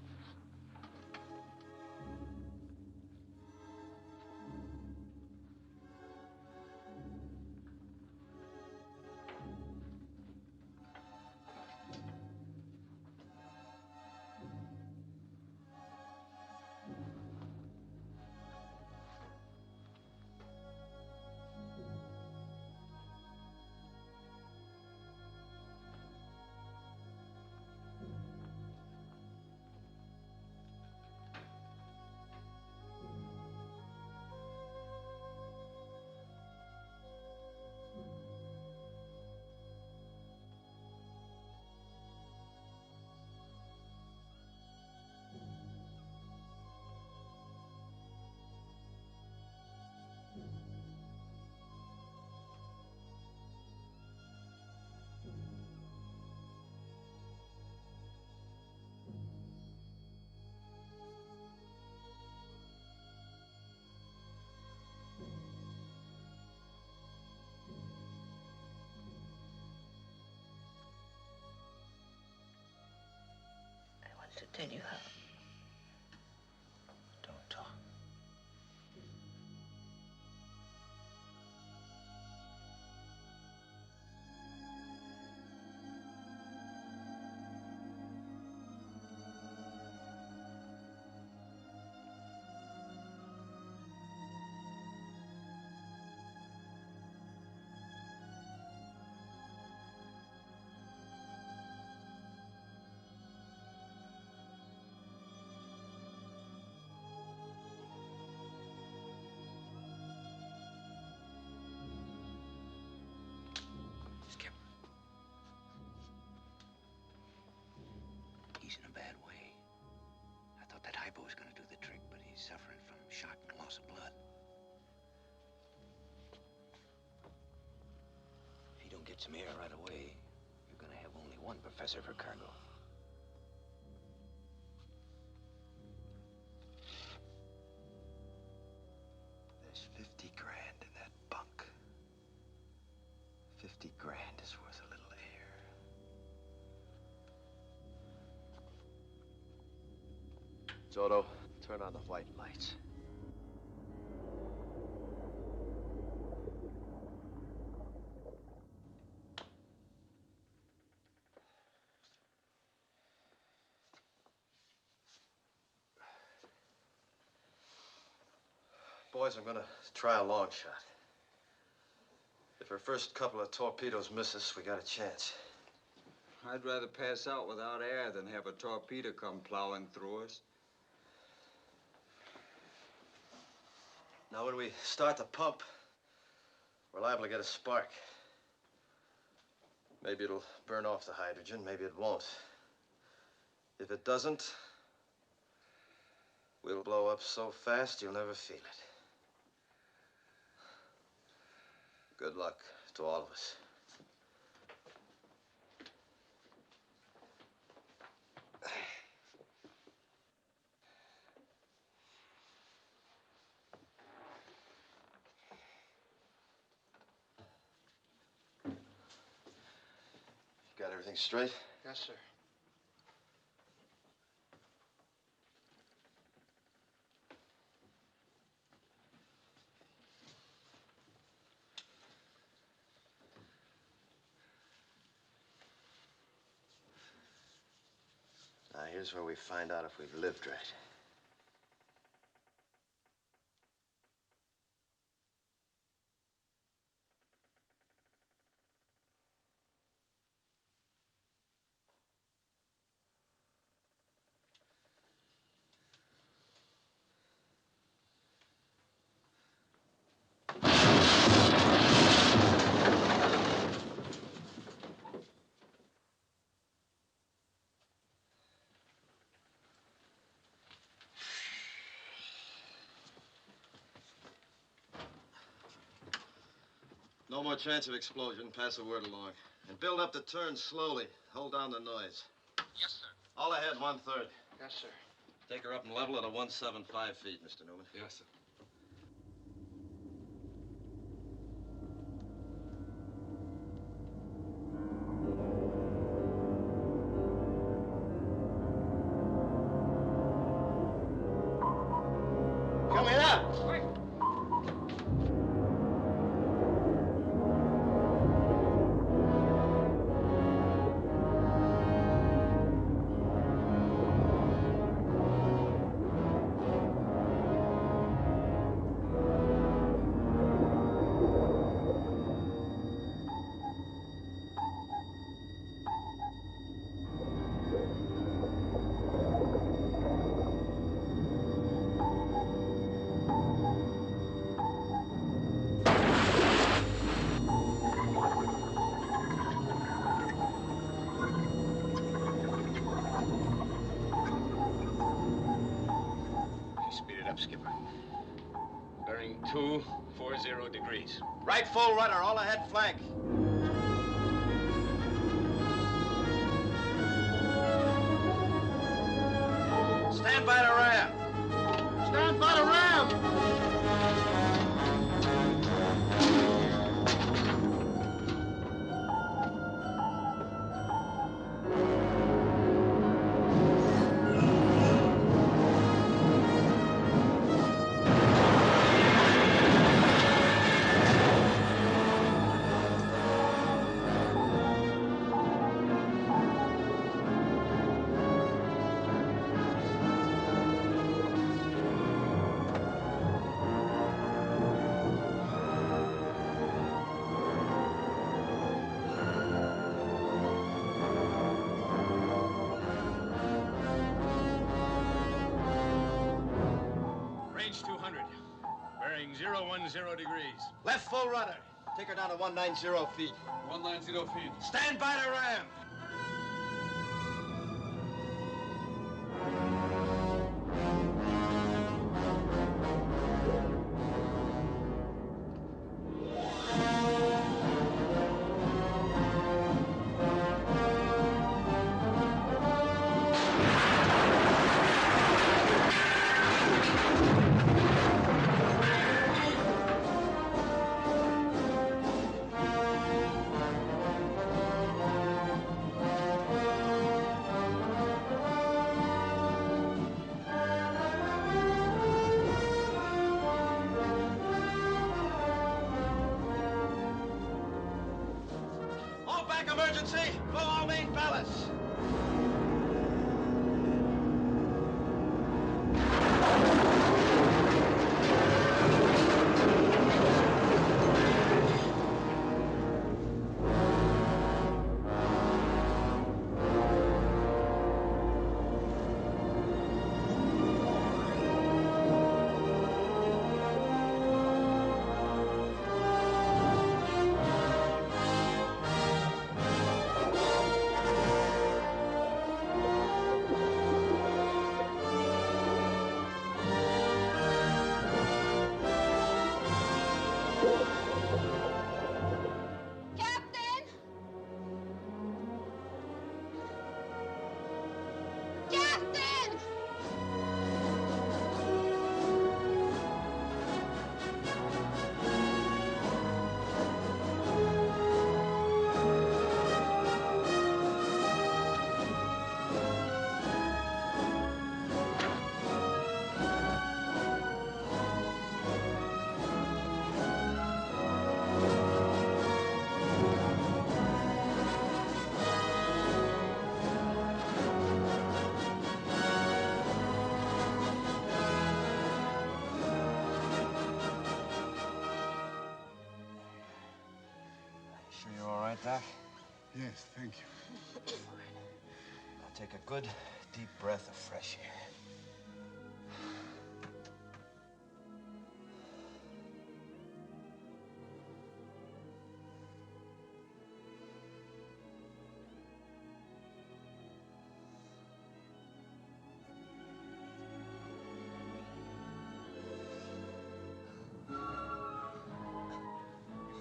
To tell you how. Don't talk. He's in a bad way. I thought that hypo was going to do the trick, but he's suffering from shock and loss of blood. If you don't get some air right away, you're going to have only one professor for cargo. There's 50 grand in that bunk. 50 grand is worth a little air. Toto, turn on the white lights. Boys, I'm gonna try a long shot. If our first couple of torpedoes miss us, we got a chance. I'd rather pass out without air than have a torpedo come plowing through us. Now, when we start the pump, we're liable to get a spark. Maybe it'll burn off the hydrogen, maybe it won't. If it doesn't, we'll blow up so fast you'll never feel it. Good luck to all of us. Got everything straight? Yes, sir. Now, here's where we find out if we've lived right. No more chance of explosion. Pass the word along. And build up the turn slowly. Hold down the noise. Yes, sir. All ahead, 1/3. Yes, sir. Take her up and level at a 175 feet, Mr. Newman. Yes, sir. Coming up. Speed it up, Skipper. Bearing 240 degrees. Right full rudder. All ahead flank. Stand by the ram. Stand by the ram. Range 200. Bearing 010 degrees. Left full rudder. Take her down to 190 feet. 190 feet. Stand by the ram. All back emergency. Blow all main ballasts. Captain! Captain! Sure you're all right, Doc? Yes, thank you. Now take a good, deep breath of fresh air.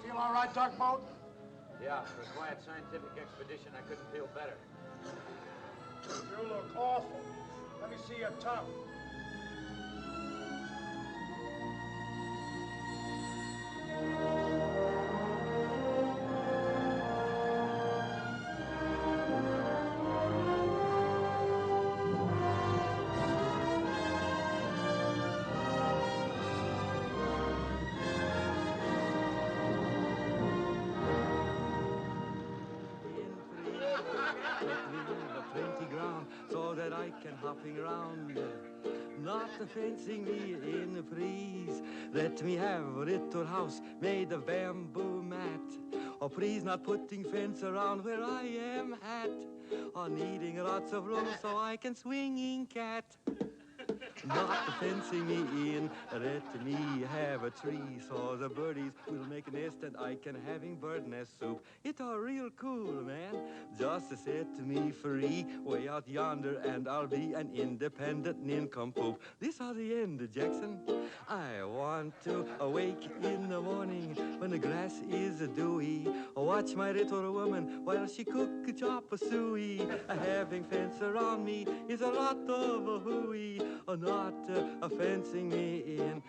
Feel all right? my tugboat? Yeah, for a quiet scientific expedition, I couldn't feel better. You look awful. Let me see your tongue. So that I can hopping around, not fencing me in the breeze. Let me have a little house made of bamboo mat. Oh, please not putting fence around where I am at. Or needing lots of room so I can swinging cat. Not fencing me in, let me have a tree so the birdies will make a nest and I can having bird nest soup. It's all real cool, man. Just set me free way out yonder and I'll be an independent nincompoop. This are the end, Jackson. I want to awake in the morning when the grass is dewy. Watch my little woman while she cook a chop a suey. Having fence around me is a lot of a hooey. Not fencing me in.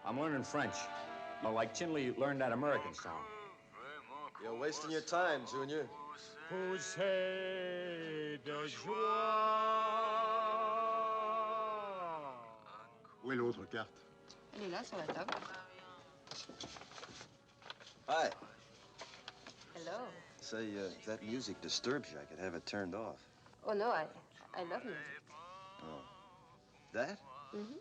I'm learning French. Oh, like Chinley learned that American sound. You're wasting your time, Junior. Poussez de joie. Où est l'autre carte? Elle est là, sur la table. Hi. Hello. Say, if that music disturbs you, I could have it turned off. Oh, no, I love music. Oh. That? Mm-hmm.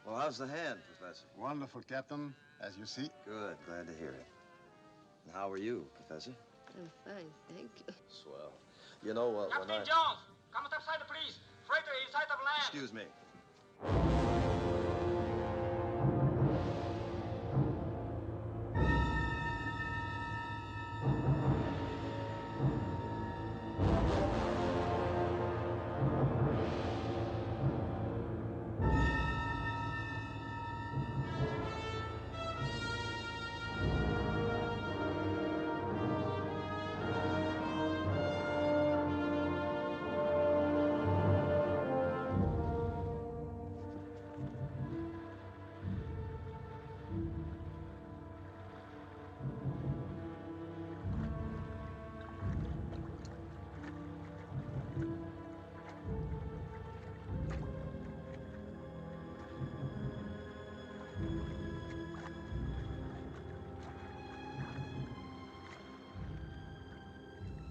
Well, how's the hand, Professor? Wonderful, Captain, as you see. Good, glad to hear it. And how are you, Professor? I'm fine, thank you. Swell. You know what, when Captain Jones, come outside, please. Freighter inside of land. Excuse me.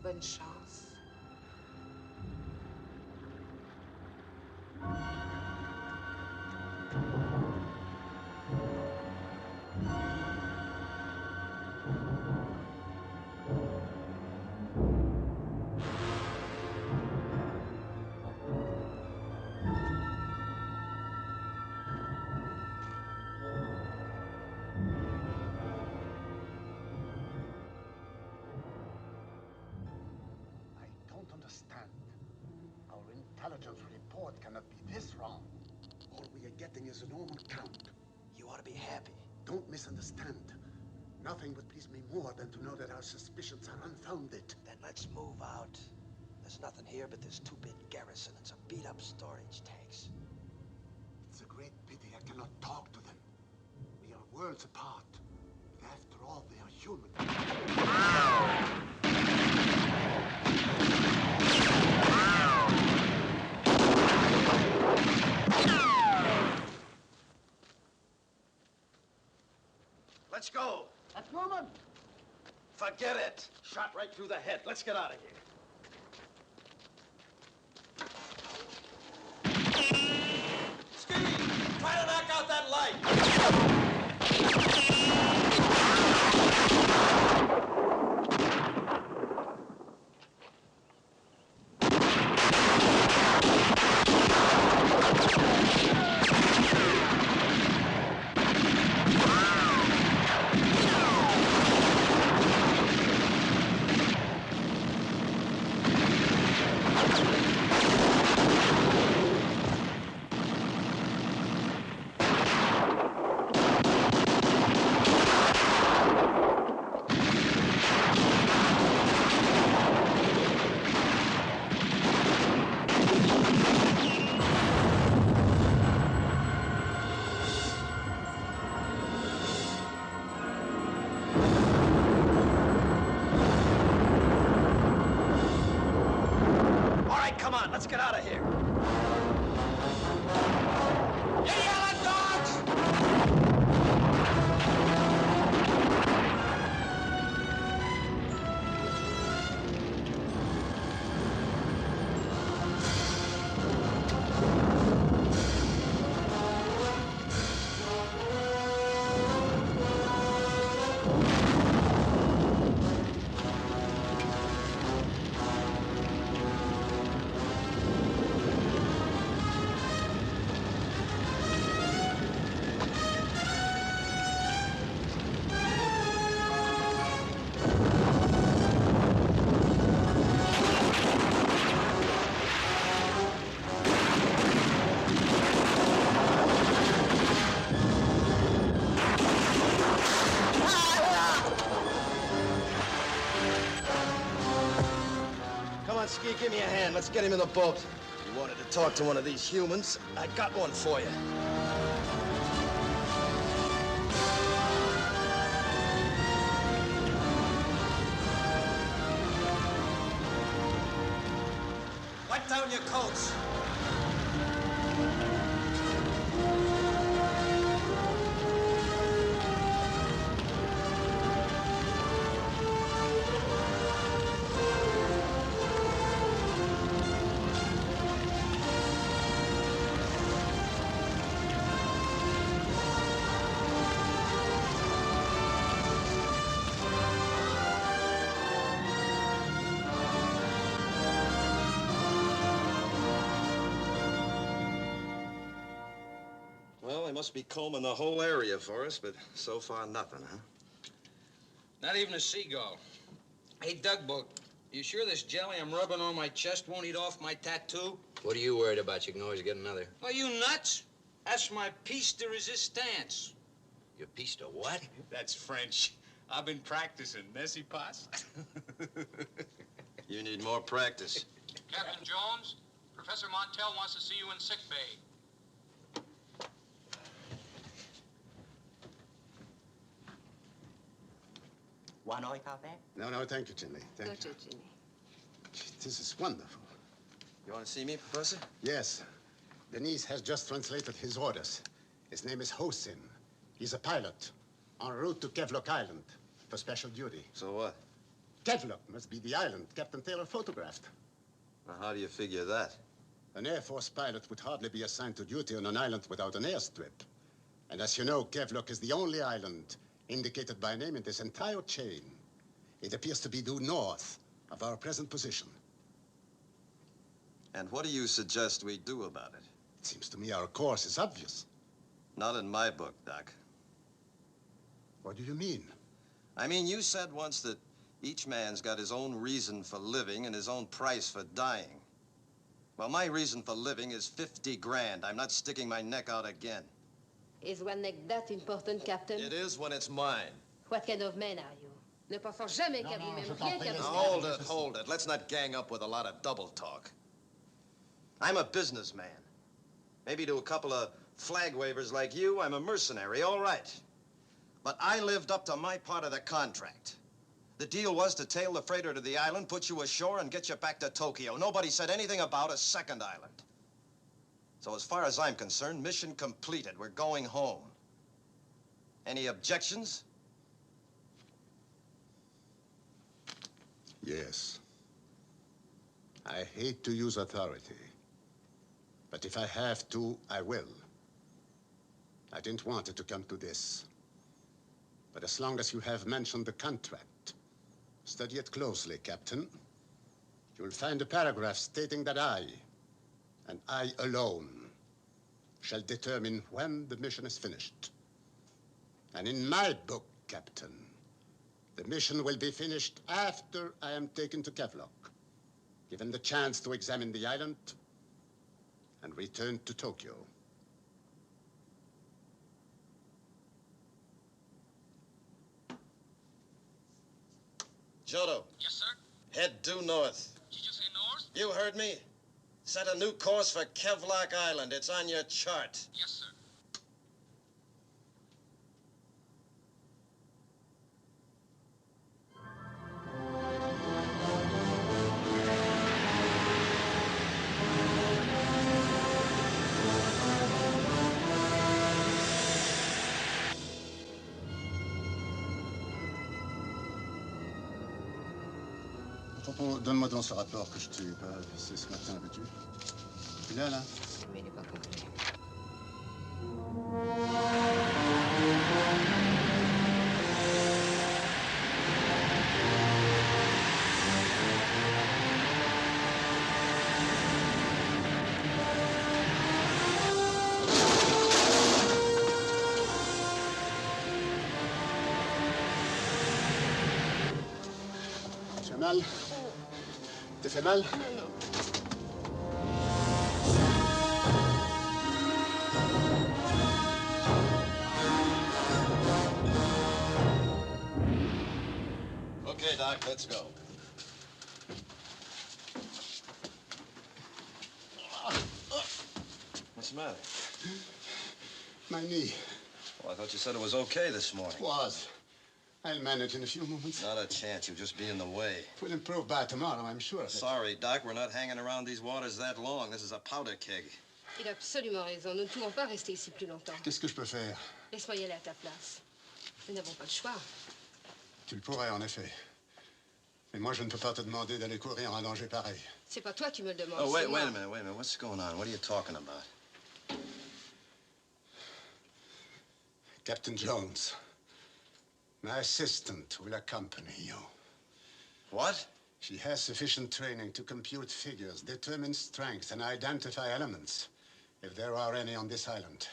Bonne chance. Our intelligence report cannot be this wrong. All we are getting is a normal count. You ought to be happy. Don't misunderstand. Nothing would please me more than to know that our suspicions are unfounded. Then let's move out. There's nothing here but this two-bit garrison and some beat-up storage tanks. It's a great pity I cannot talk to them. We are worlds apart. But after all, they are human. Let's go. That's Norman. Forget it. Shot right through the head. Let's get out of here. Steve, try to knock out that light. on, let's get out of here. You yelling dogs! Come on, Ski, give me a hand. Let's get him in the boat. You wanted to talk to one of these humans? I got one for you. Wipe down your coats. Well, they must be combing the whole area for us, but so far nothing, huh? Not even a seagull. Hey, Tugboat, you sure this jelly I'm rubbing on my chest won't eat off my tattoo? What are you worried about? You can always get another. Are you nuts? That's my piece de resistance. Your piece to what? That's French. I've been practicing. N'est-ce pas? You need more practice. Captain Jones, Professor Montel wants to see you in sick bay. One oil out there? No, thank you, Jimmy. Thank you. Jimmy. This is wonderful. You want to see me, Professor? Yes. Denise has just translated his orders. His name is Hosin. He's a pilot en route to Kevlock Island for special duty. So what? Kevlock must be the island Captain Taylor photographed. Now, how do you figure that? An Air Force pilot would hardly be assigned to duty on an island without an airstrip. And as you know, Kevlock is the only island indicated by name in this entire chain. It appears to be due north of our present position. And what do you suggest we do about it? It seems to me our course is obvious. Not in my book, Doc. What do you mean? I mean, you said once that each man's got his own reason for living and his own price for dying. Well, my reason for living is 50 grand. I'm not sticking my neck out again. Is one neck that important, Captain? It is when it's mine. What kind of man are you? Ne pensons jamais qu'à vous-même. Rien qu'à vous. Hold it. Let's not gang up with a lot of double talk. I'm a businessman. Maybe to a couple of flag wavers like you, I'm a mercenary, all right. But I lived up to my part of the contract. The deal was to tail the freighter to the island, put you ashore, and get you back to Tokyo. Nobody said anything about a second island. So as far as I'm concerned, mission completed. We're going home. Any objections? Yes. I hate to use authority. But if I have to, I will. I didn't want it to come to this. But as long as you have mentioned the contract, study it closely, Captain. You'll find a paragraph stating that I, and I alone, shall determine when the mission is finished. And in my book, Captain, the mission will be finished after I am taken to Kevlock, given the chance to examine the island, and return to Tokyo. Jodo. Yes, sir? Head due north. Did you say north? You heard me. Set a new course for Kevlock Island. It's on your chart. Yes, sir. propos, donne-moi donc ce rapport que je t'ai pas visé ce matin, veux-tu? Tu l'as, là? Mais il n'est pas complet. Tu as mal? T'es fait mal? Non. Okay, Doc, let's go. What's the matter? My knee. Well, I thought you said it was okay this morning. Was. I'll manage in a few moments. Not a chance. You'll just be in the way. It will improve by tomorrow, I'm sure of it. Sorry, Doc. We're not hanging around these waters that long. This is a powder keg. Il a absolument raison. Nous ne pouvons pas rester ici plus longtemps. Qu'est-ce que je peux faire? Laisse-moi y aller à ta place. Nous n'avons pas le choix. Tu le pourrais, en effet. Mais moi, je ne peux pas te demander d'aller courir un danger pareil. C'est pas toi qui me le demandes. Oh, wait c'est moi. a minute. What's going on? What are you talking about? Captain Jones, my assistant, will accompany you. What? She has sufficient training to compute figures, determine strength, and identify elements, if there are any on this island.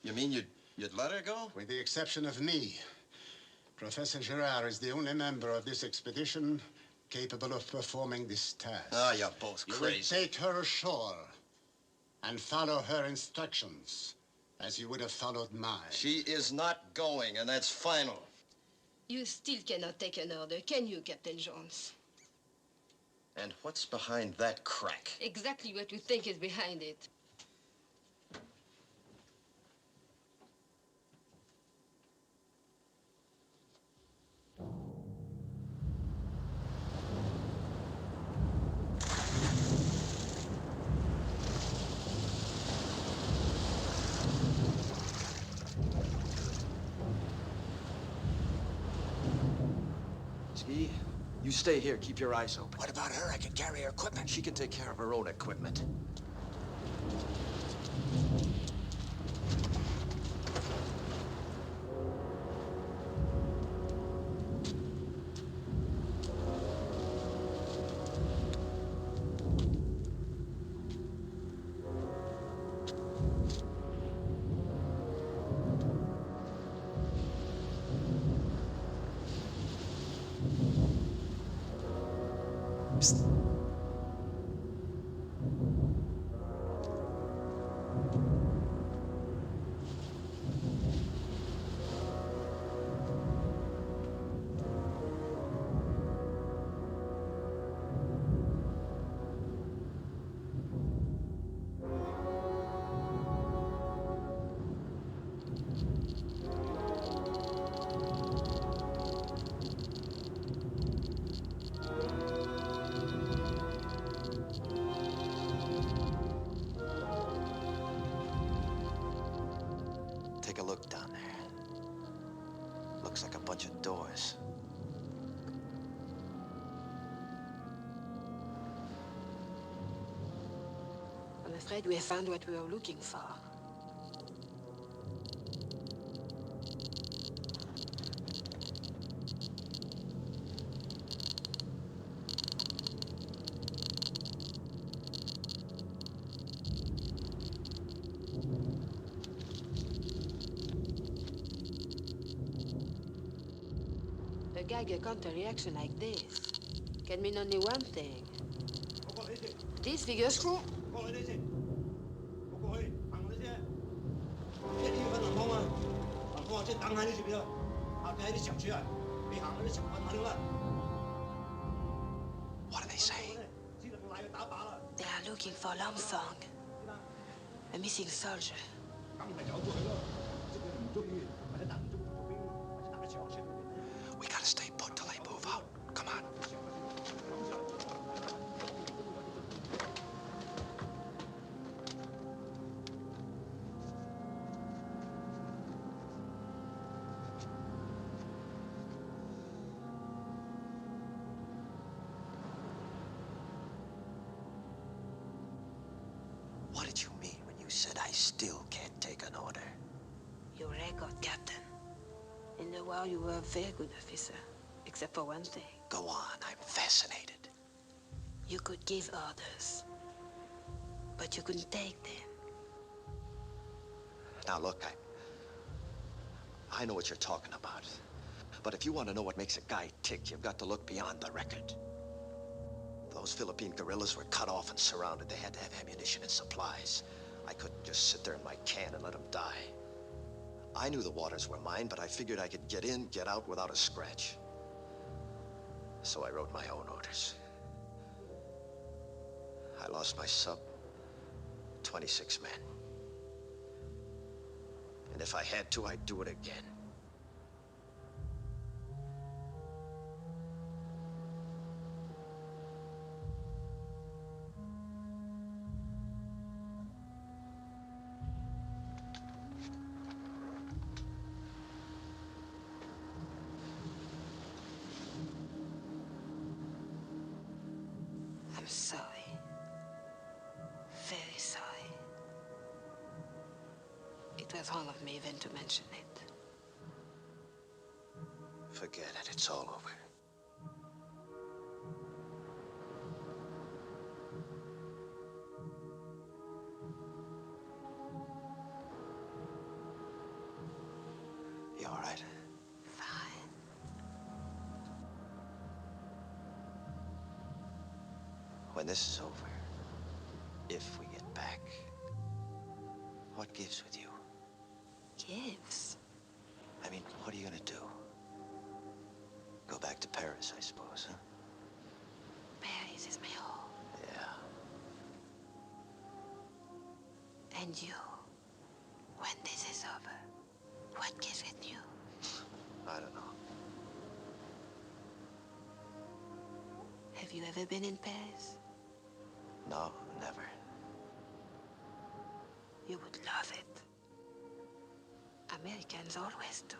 You mean you'd let her go? With the exception of me, Professor Girard is the only member of this expedition capable of performing this task. Ah, you're both You crazy. will take her ashore and follow her instructions as you would have followed mine. She is not going, and that's final. You still cannot take an order, can you, Captain Jones? And what's behind that crack? Exactly what you think is behind it. Ski, you stay here. Keep your eyes open. What about her? I can carry her equipment. She can take care of her own equipment. Take a look down there. Looks like a bunch of doors. I'm afraid we have found what we were looking for. A gag a counter-reaction like this can mean only one thing. These figures cool. What are they saying? They are looking for Lamfang, a missing soldier. We gotta stay put till they move out. Come on. still can't take an order. Your record, Captain. In the war, you were a very good officer, except for one thing. Go on, I'm fascinated. You could give orders, but you couldn't take them. Now, look, I know what you're talking about. But if you want to know what makes a guy tick, you've got to look beyond the record. Those Philippine guerrillas were cut off and surrounded. They had to have ammunition and supplies. I couldn't just sit there in my can and let them die. I knew the waters were mine, but I figured I could get in, get out without a scratch. So I wrote my own orders. I lost my sub, 26 men. And if I had to, I'd do it again. I'm sorry. Very sorry. It was wrong of me even to mention it. Forget it, it's all over. You all right? Fine. When this is over, if we get back, what gives with you? Gives? I mean, what are you gonna do? Go back to Paris, I suppose, huh? Paris is my home. Yeah. And you, when this is over, what gives with you? I don't know. Have you ever been in Paris? No, never. You would love it. Americans always do.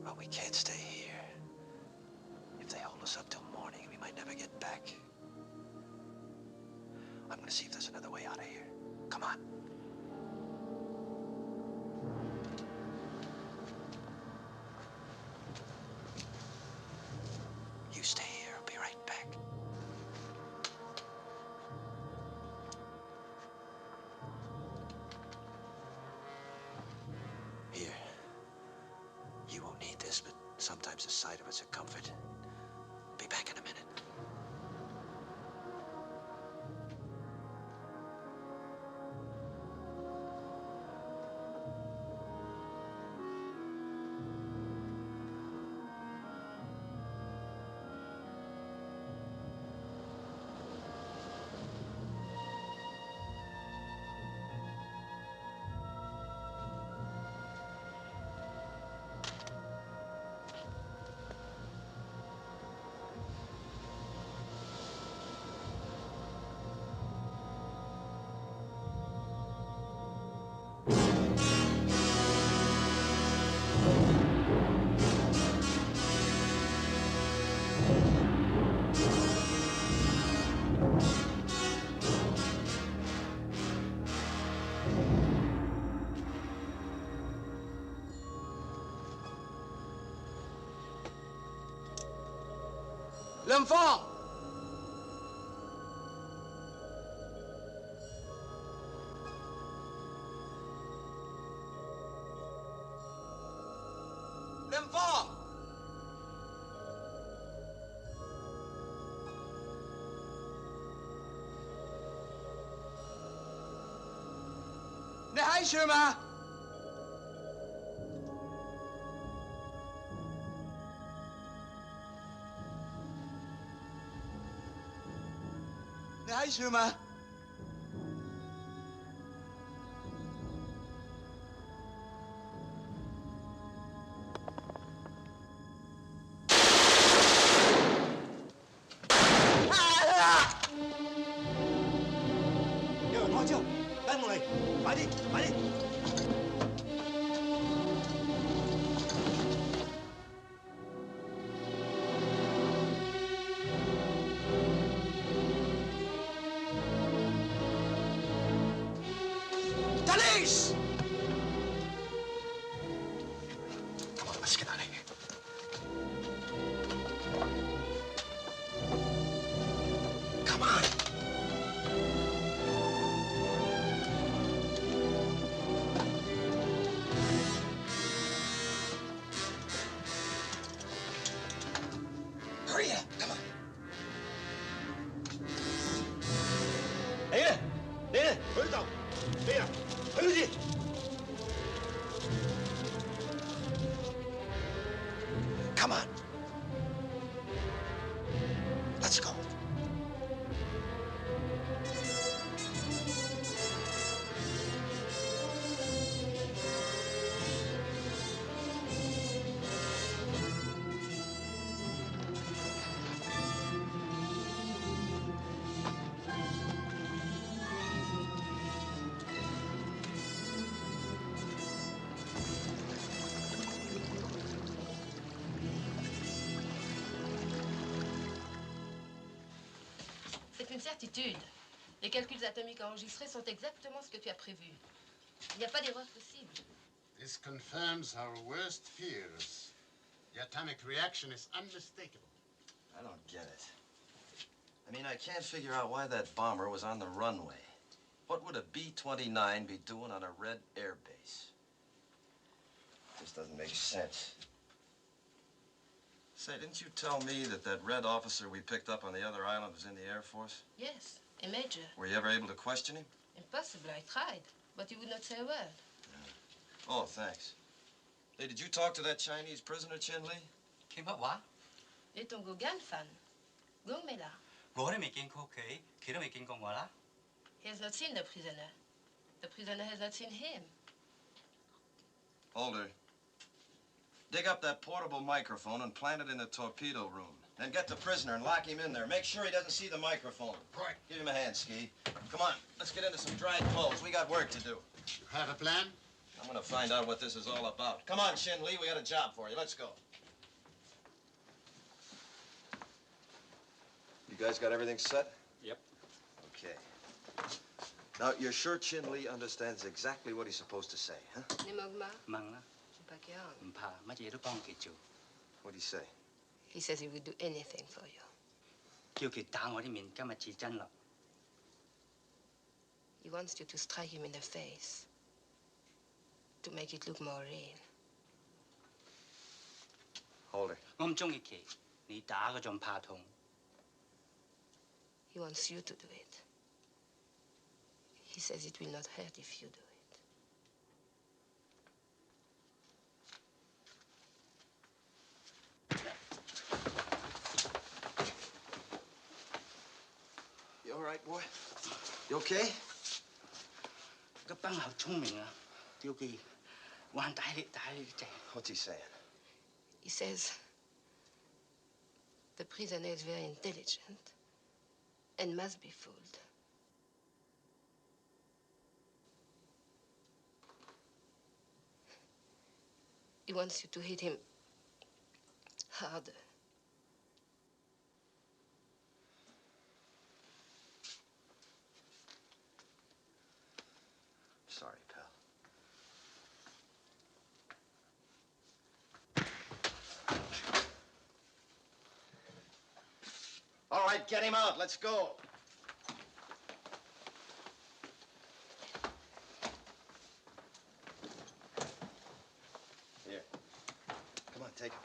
Well, we can't stay here. If they hold us up till morning, we might never get back. I'm gonna see if there's another way out of here. Come on. You stay here. I'll be right back. Here. You won't need this, but sometimes the sight of it's a comfort. Be back in a minute. L'enfant! L'enfant! Ne hai chemin! Ne hai chemin!有人狂叫，丹木雷，快啲，快啲！ Denise! Come on, let's get out of here. Come on. Hurry up, come on. Nina! Nina! Where's the... Nina! Who's it? Come on. Let's go. C'est une certitude. Les calculs atomiques enregistrés sont exactement ce que tu as prévu. Il n'y a pas d'erreur possible. This confirms our worst fears. The atomic reaction is unmistakable. I don't get it. I mean, I can't figure out why that bomber was on the runway. What would a B-29 be doing on a red airbase? This doesn't make sense. Say, didn't you tell me that that red officer we picked up on the other island was in the Air Force? Yes, a major. Were you ever able to question him? Impossible, I tried. But he would not say a word. Oh, thanks. Hey, did you talk to that Chinese prisoner, Chin Lee? 傾乜話？ Et ton Gogan fan. Gong me là. 我都未見過屋企，佢都未見過我啦。 He has not seen the prisoner. The prisoner has not seen him. Holder, dig up that portable microphone and plant it in the torpedo room. Then get the prisoner and lock him in there. Make sure he doesn't see the microphone. Right. Give him a hand, Ski. Come on, let's get into some dry clothes. We got work to do. You have a plan? I'm gonna find out what this is all about. Come on, Shin Lee, we got a job for you. Let's go. You guys got everything set? Yep. Okay. Now, you're sure Chin Lee understands exactly what he's supposed to say, huh? 你明嘛？明啦，唔怕驚。唔怕，乜嘢都幫佢做。 What'd he say? He says he would do anything for you. 叫佢打我啲面，今日至真啦。 He wants you to strike him in the face. To make it look more real. Holder. 我唔中意佢，你打佢仲怕痛。 He wants you to do it. He says it will not hurt if you do it. You all right, boy? You okay? 個班好聰明啊，叫佢玩大力正。 What's he saying? He says the prisoner is very intelligent and must be fooled. He wants you to hit him harder. Sorry, pal. All right, get him out. Let's go. Here. Come on, take him.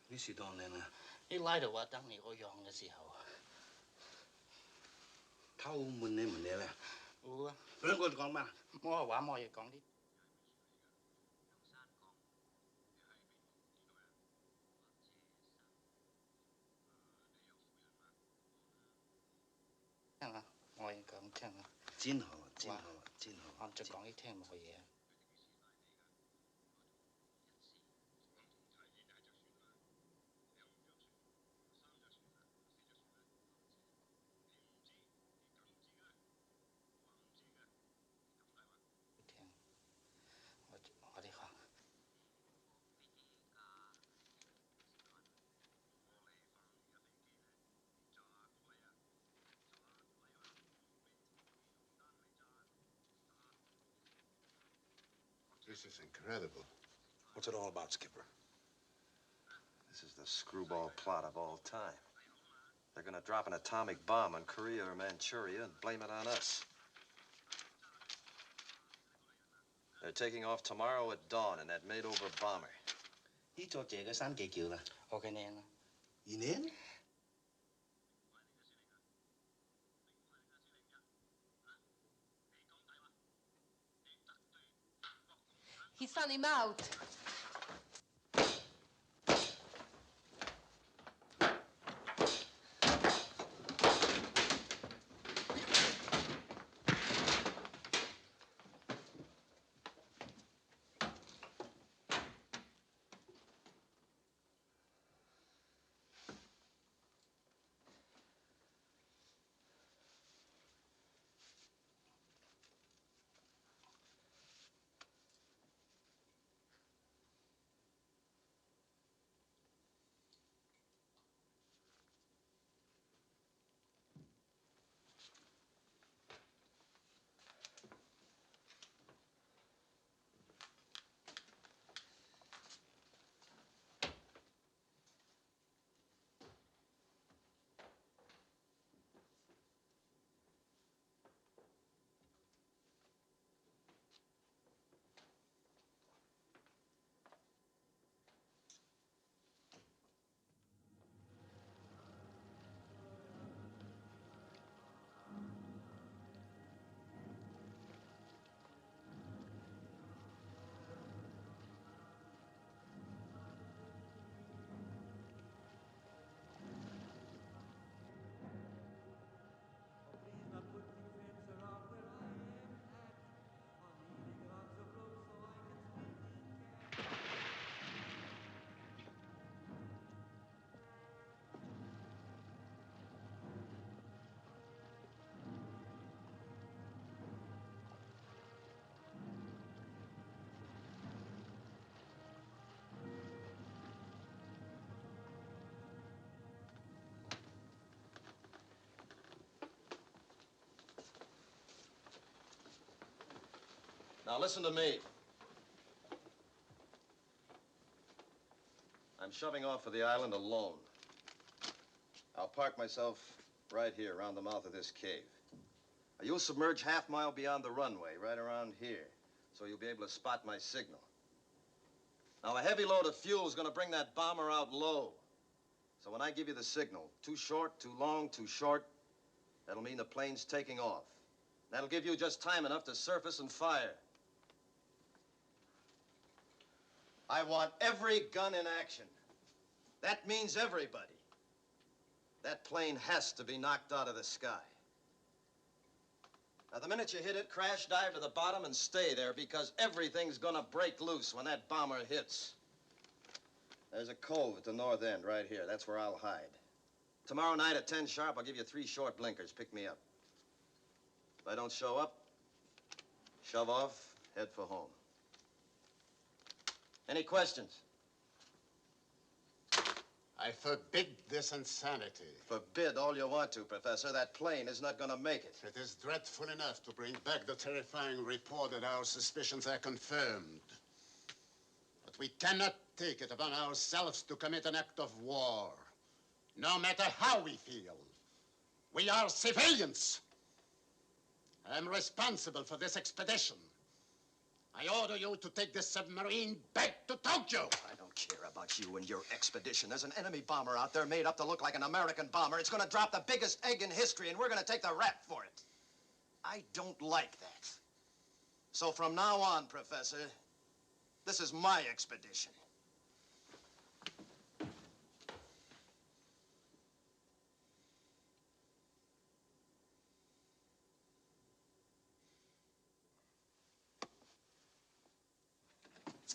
幾時當靚啊？你拉到話等你個樣嘅時候，偷悶你咧？好啊，兩個講咩？我話冇嘢講啲。我要講聽啊，真好，真好，真好。我就講你聽冇嘢。我哋講。This is incredible. What's it all about, Skipper? This is the screwball plot of all time. They're gonna drop an atomic bomb on Korea or Manchuria and blame it on us. They're taking off tomorrow at dawn in that made-over bomber. 呢座謝嘅山幾叫啦？我嘅靚啊。二年？ He found him out. Now listen to me. I'm shoving off for the island alone. I'll park myself right here around the mouth of this cave. Now, you'll submerge half-mile beyond the runway, right around here, so you'll be able to spot my signal. Now, a heavy load of fuel is going to bring that bomber out low. So when I give you the signal, too short, too long, too short, that'll mean the plane's taking off. That'll give you just time enough to surface and fire. I want every gun in action. That means everybody. That plane has to be knocked out of the sky. Now, the minute you hit it, crash dive to the bottom and stay there, because everything's gonna break loose when that bomber hits. There's a cove at the north end right here. That's where I'll hide. Tomorrow night at 10 sharp, I'll give you 3 short blinkers. Pick me up. If I don't show up, shove off, head for home. Any questions? I forbid this insanity. Forbid all you want to, Professor. That plane is not gonna make it. It is dreadful enough to bring back the terrifying report that our suspicions are confirmed. But we cannot take it upon ourselves to commit an act of war. No matter how we feel. We are civilians. I am responsible for this expedition. I order you to take this submarine back to Tokyo. I don't care about you and your expedition. There's an enemy bomber out there made up to look like an American bomber. It's gonna drop the biggest egg in history, and we're gonna take the rap for it. I don't like that. So from now on, Professor, this is my expedition.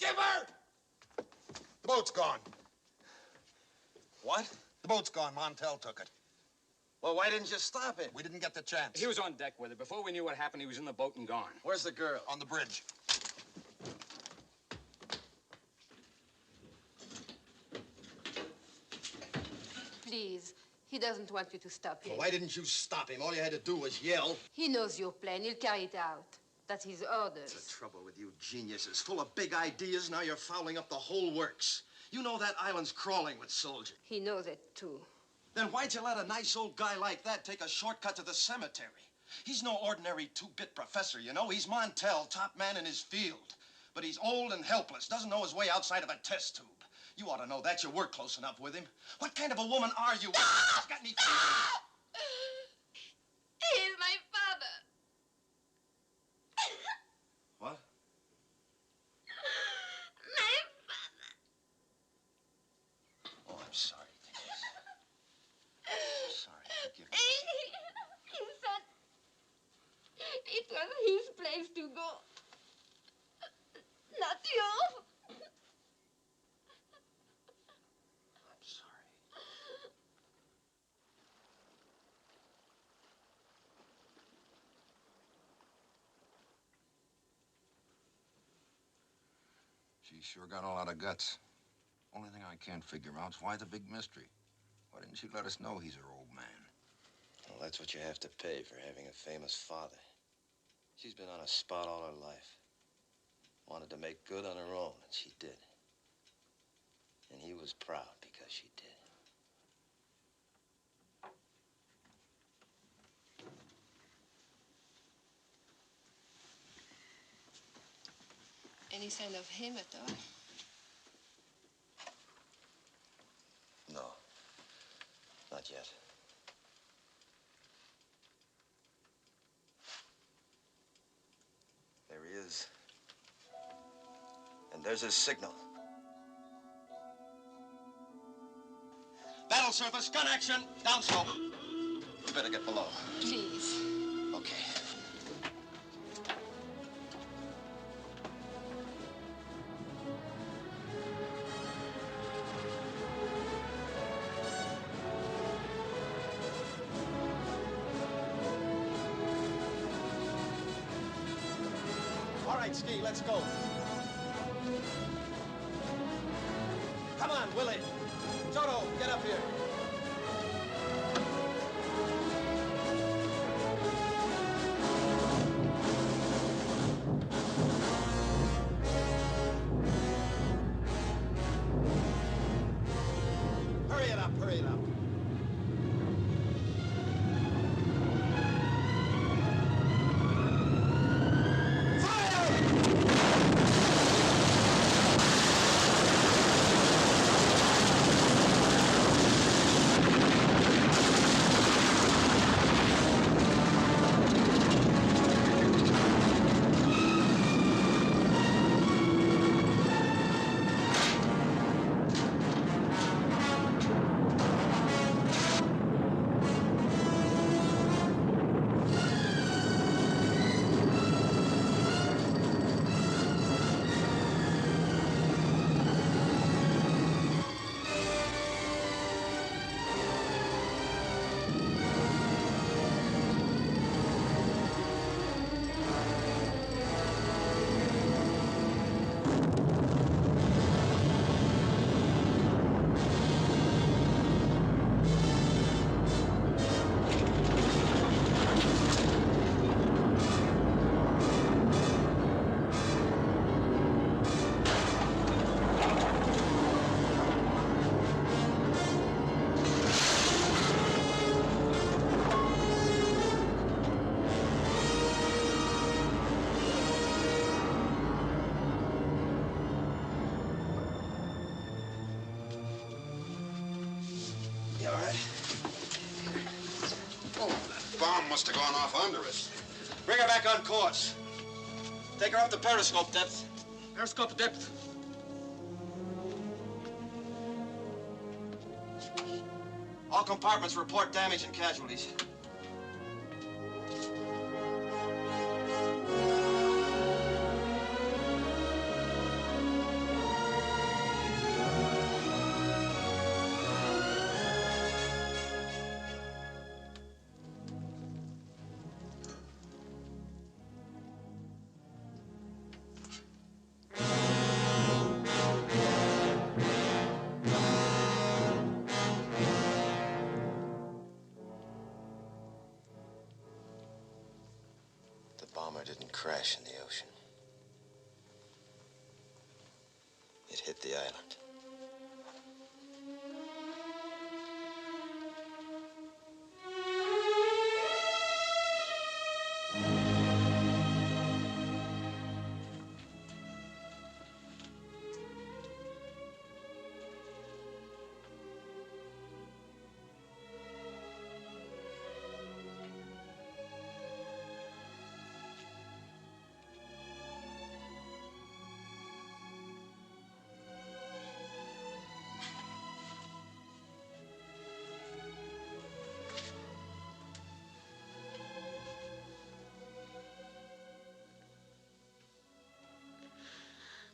Skipper! The boat's gone. What? The boat's gone. Montel took it. Well, why didn't you stop it? We didn't get the chance. He was on deck with it. Before we knew what happened, he was in the boat and gone. Where's the girl? On the bridge. Please, he doesn't want you to stop Well, yet. why didn't you stop him? All you had to do was yell. He knows your plan. He'll carry it out. That's his orders. That's the trouble with you geniuses. Full of big ideas, now you're fouling up the whole works. You know that island's crawling with soldiers. He knows it, too. Then why'd you let a nice old guy like that take a shortcut to the cemetery? He's no ordinary two-bit professor, you know. He's Montel, top man in his field. But he's old and helpless, doesn't know his way outside of a test tube. You ought to know that. You work close enough with him. What kind of a woman are you? Got any He's my father. What? My Oh, I'm sorry. I'm sorry. Forgive me. He said it was his place to go, not yours. I'm sorry. She sure got a lot of guts. Only thing I can't figure out is why the big mystery. Why didn't she let us know he's her old man? Well, that's what you have to pay for having a famous father. She's been on a spot all her life. Wanted to make good on her own, and she did. And he was proud because she did. Any sign of him at all? No, not yet. There he is. And there's his signal. Battle surface, gun action, downslope. You better get below. Please. Okay. All right, Ski, let's go. Come on, Willie. Toto, get up here. Hurry it up, hurry it up. You all right? Oh, that bomb must have gone off under us. Bring her back on course. Take her up to periscope depth. Periscope depth. All compartments report damage and casualties. bomber didn't crash in the ocean. It hit the island.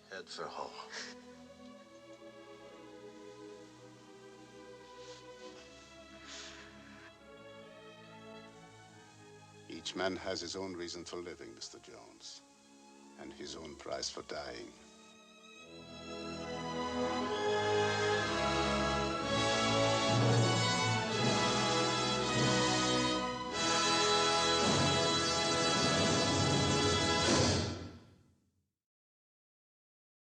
Head for home. Each man has his own reason for living, Mr. Jones, and his own price for dying.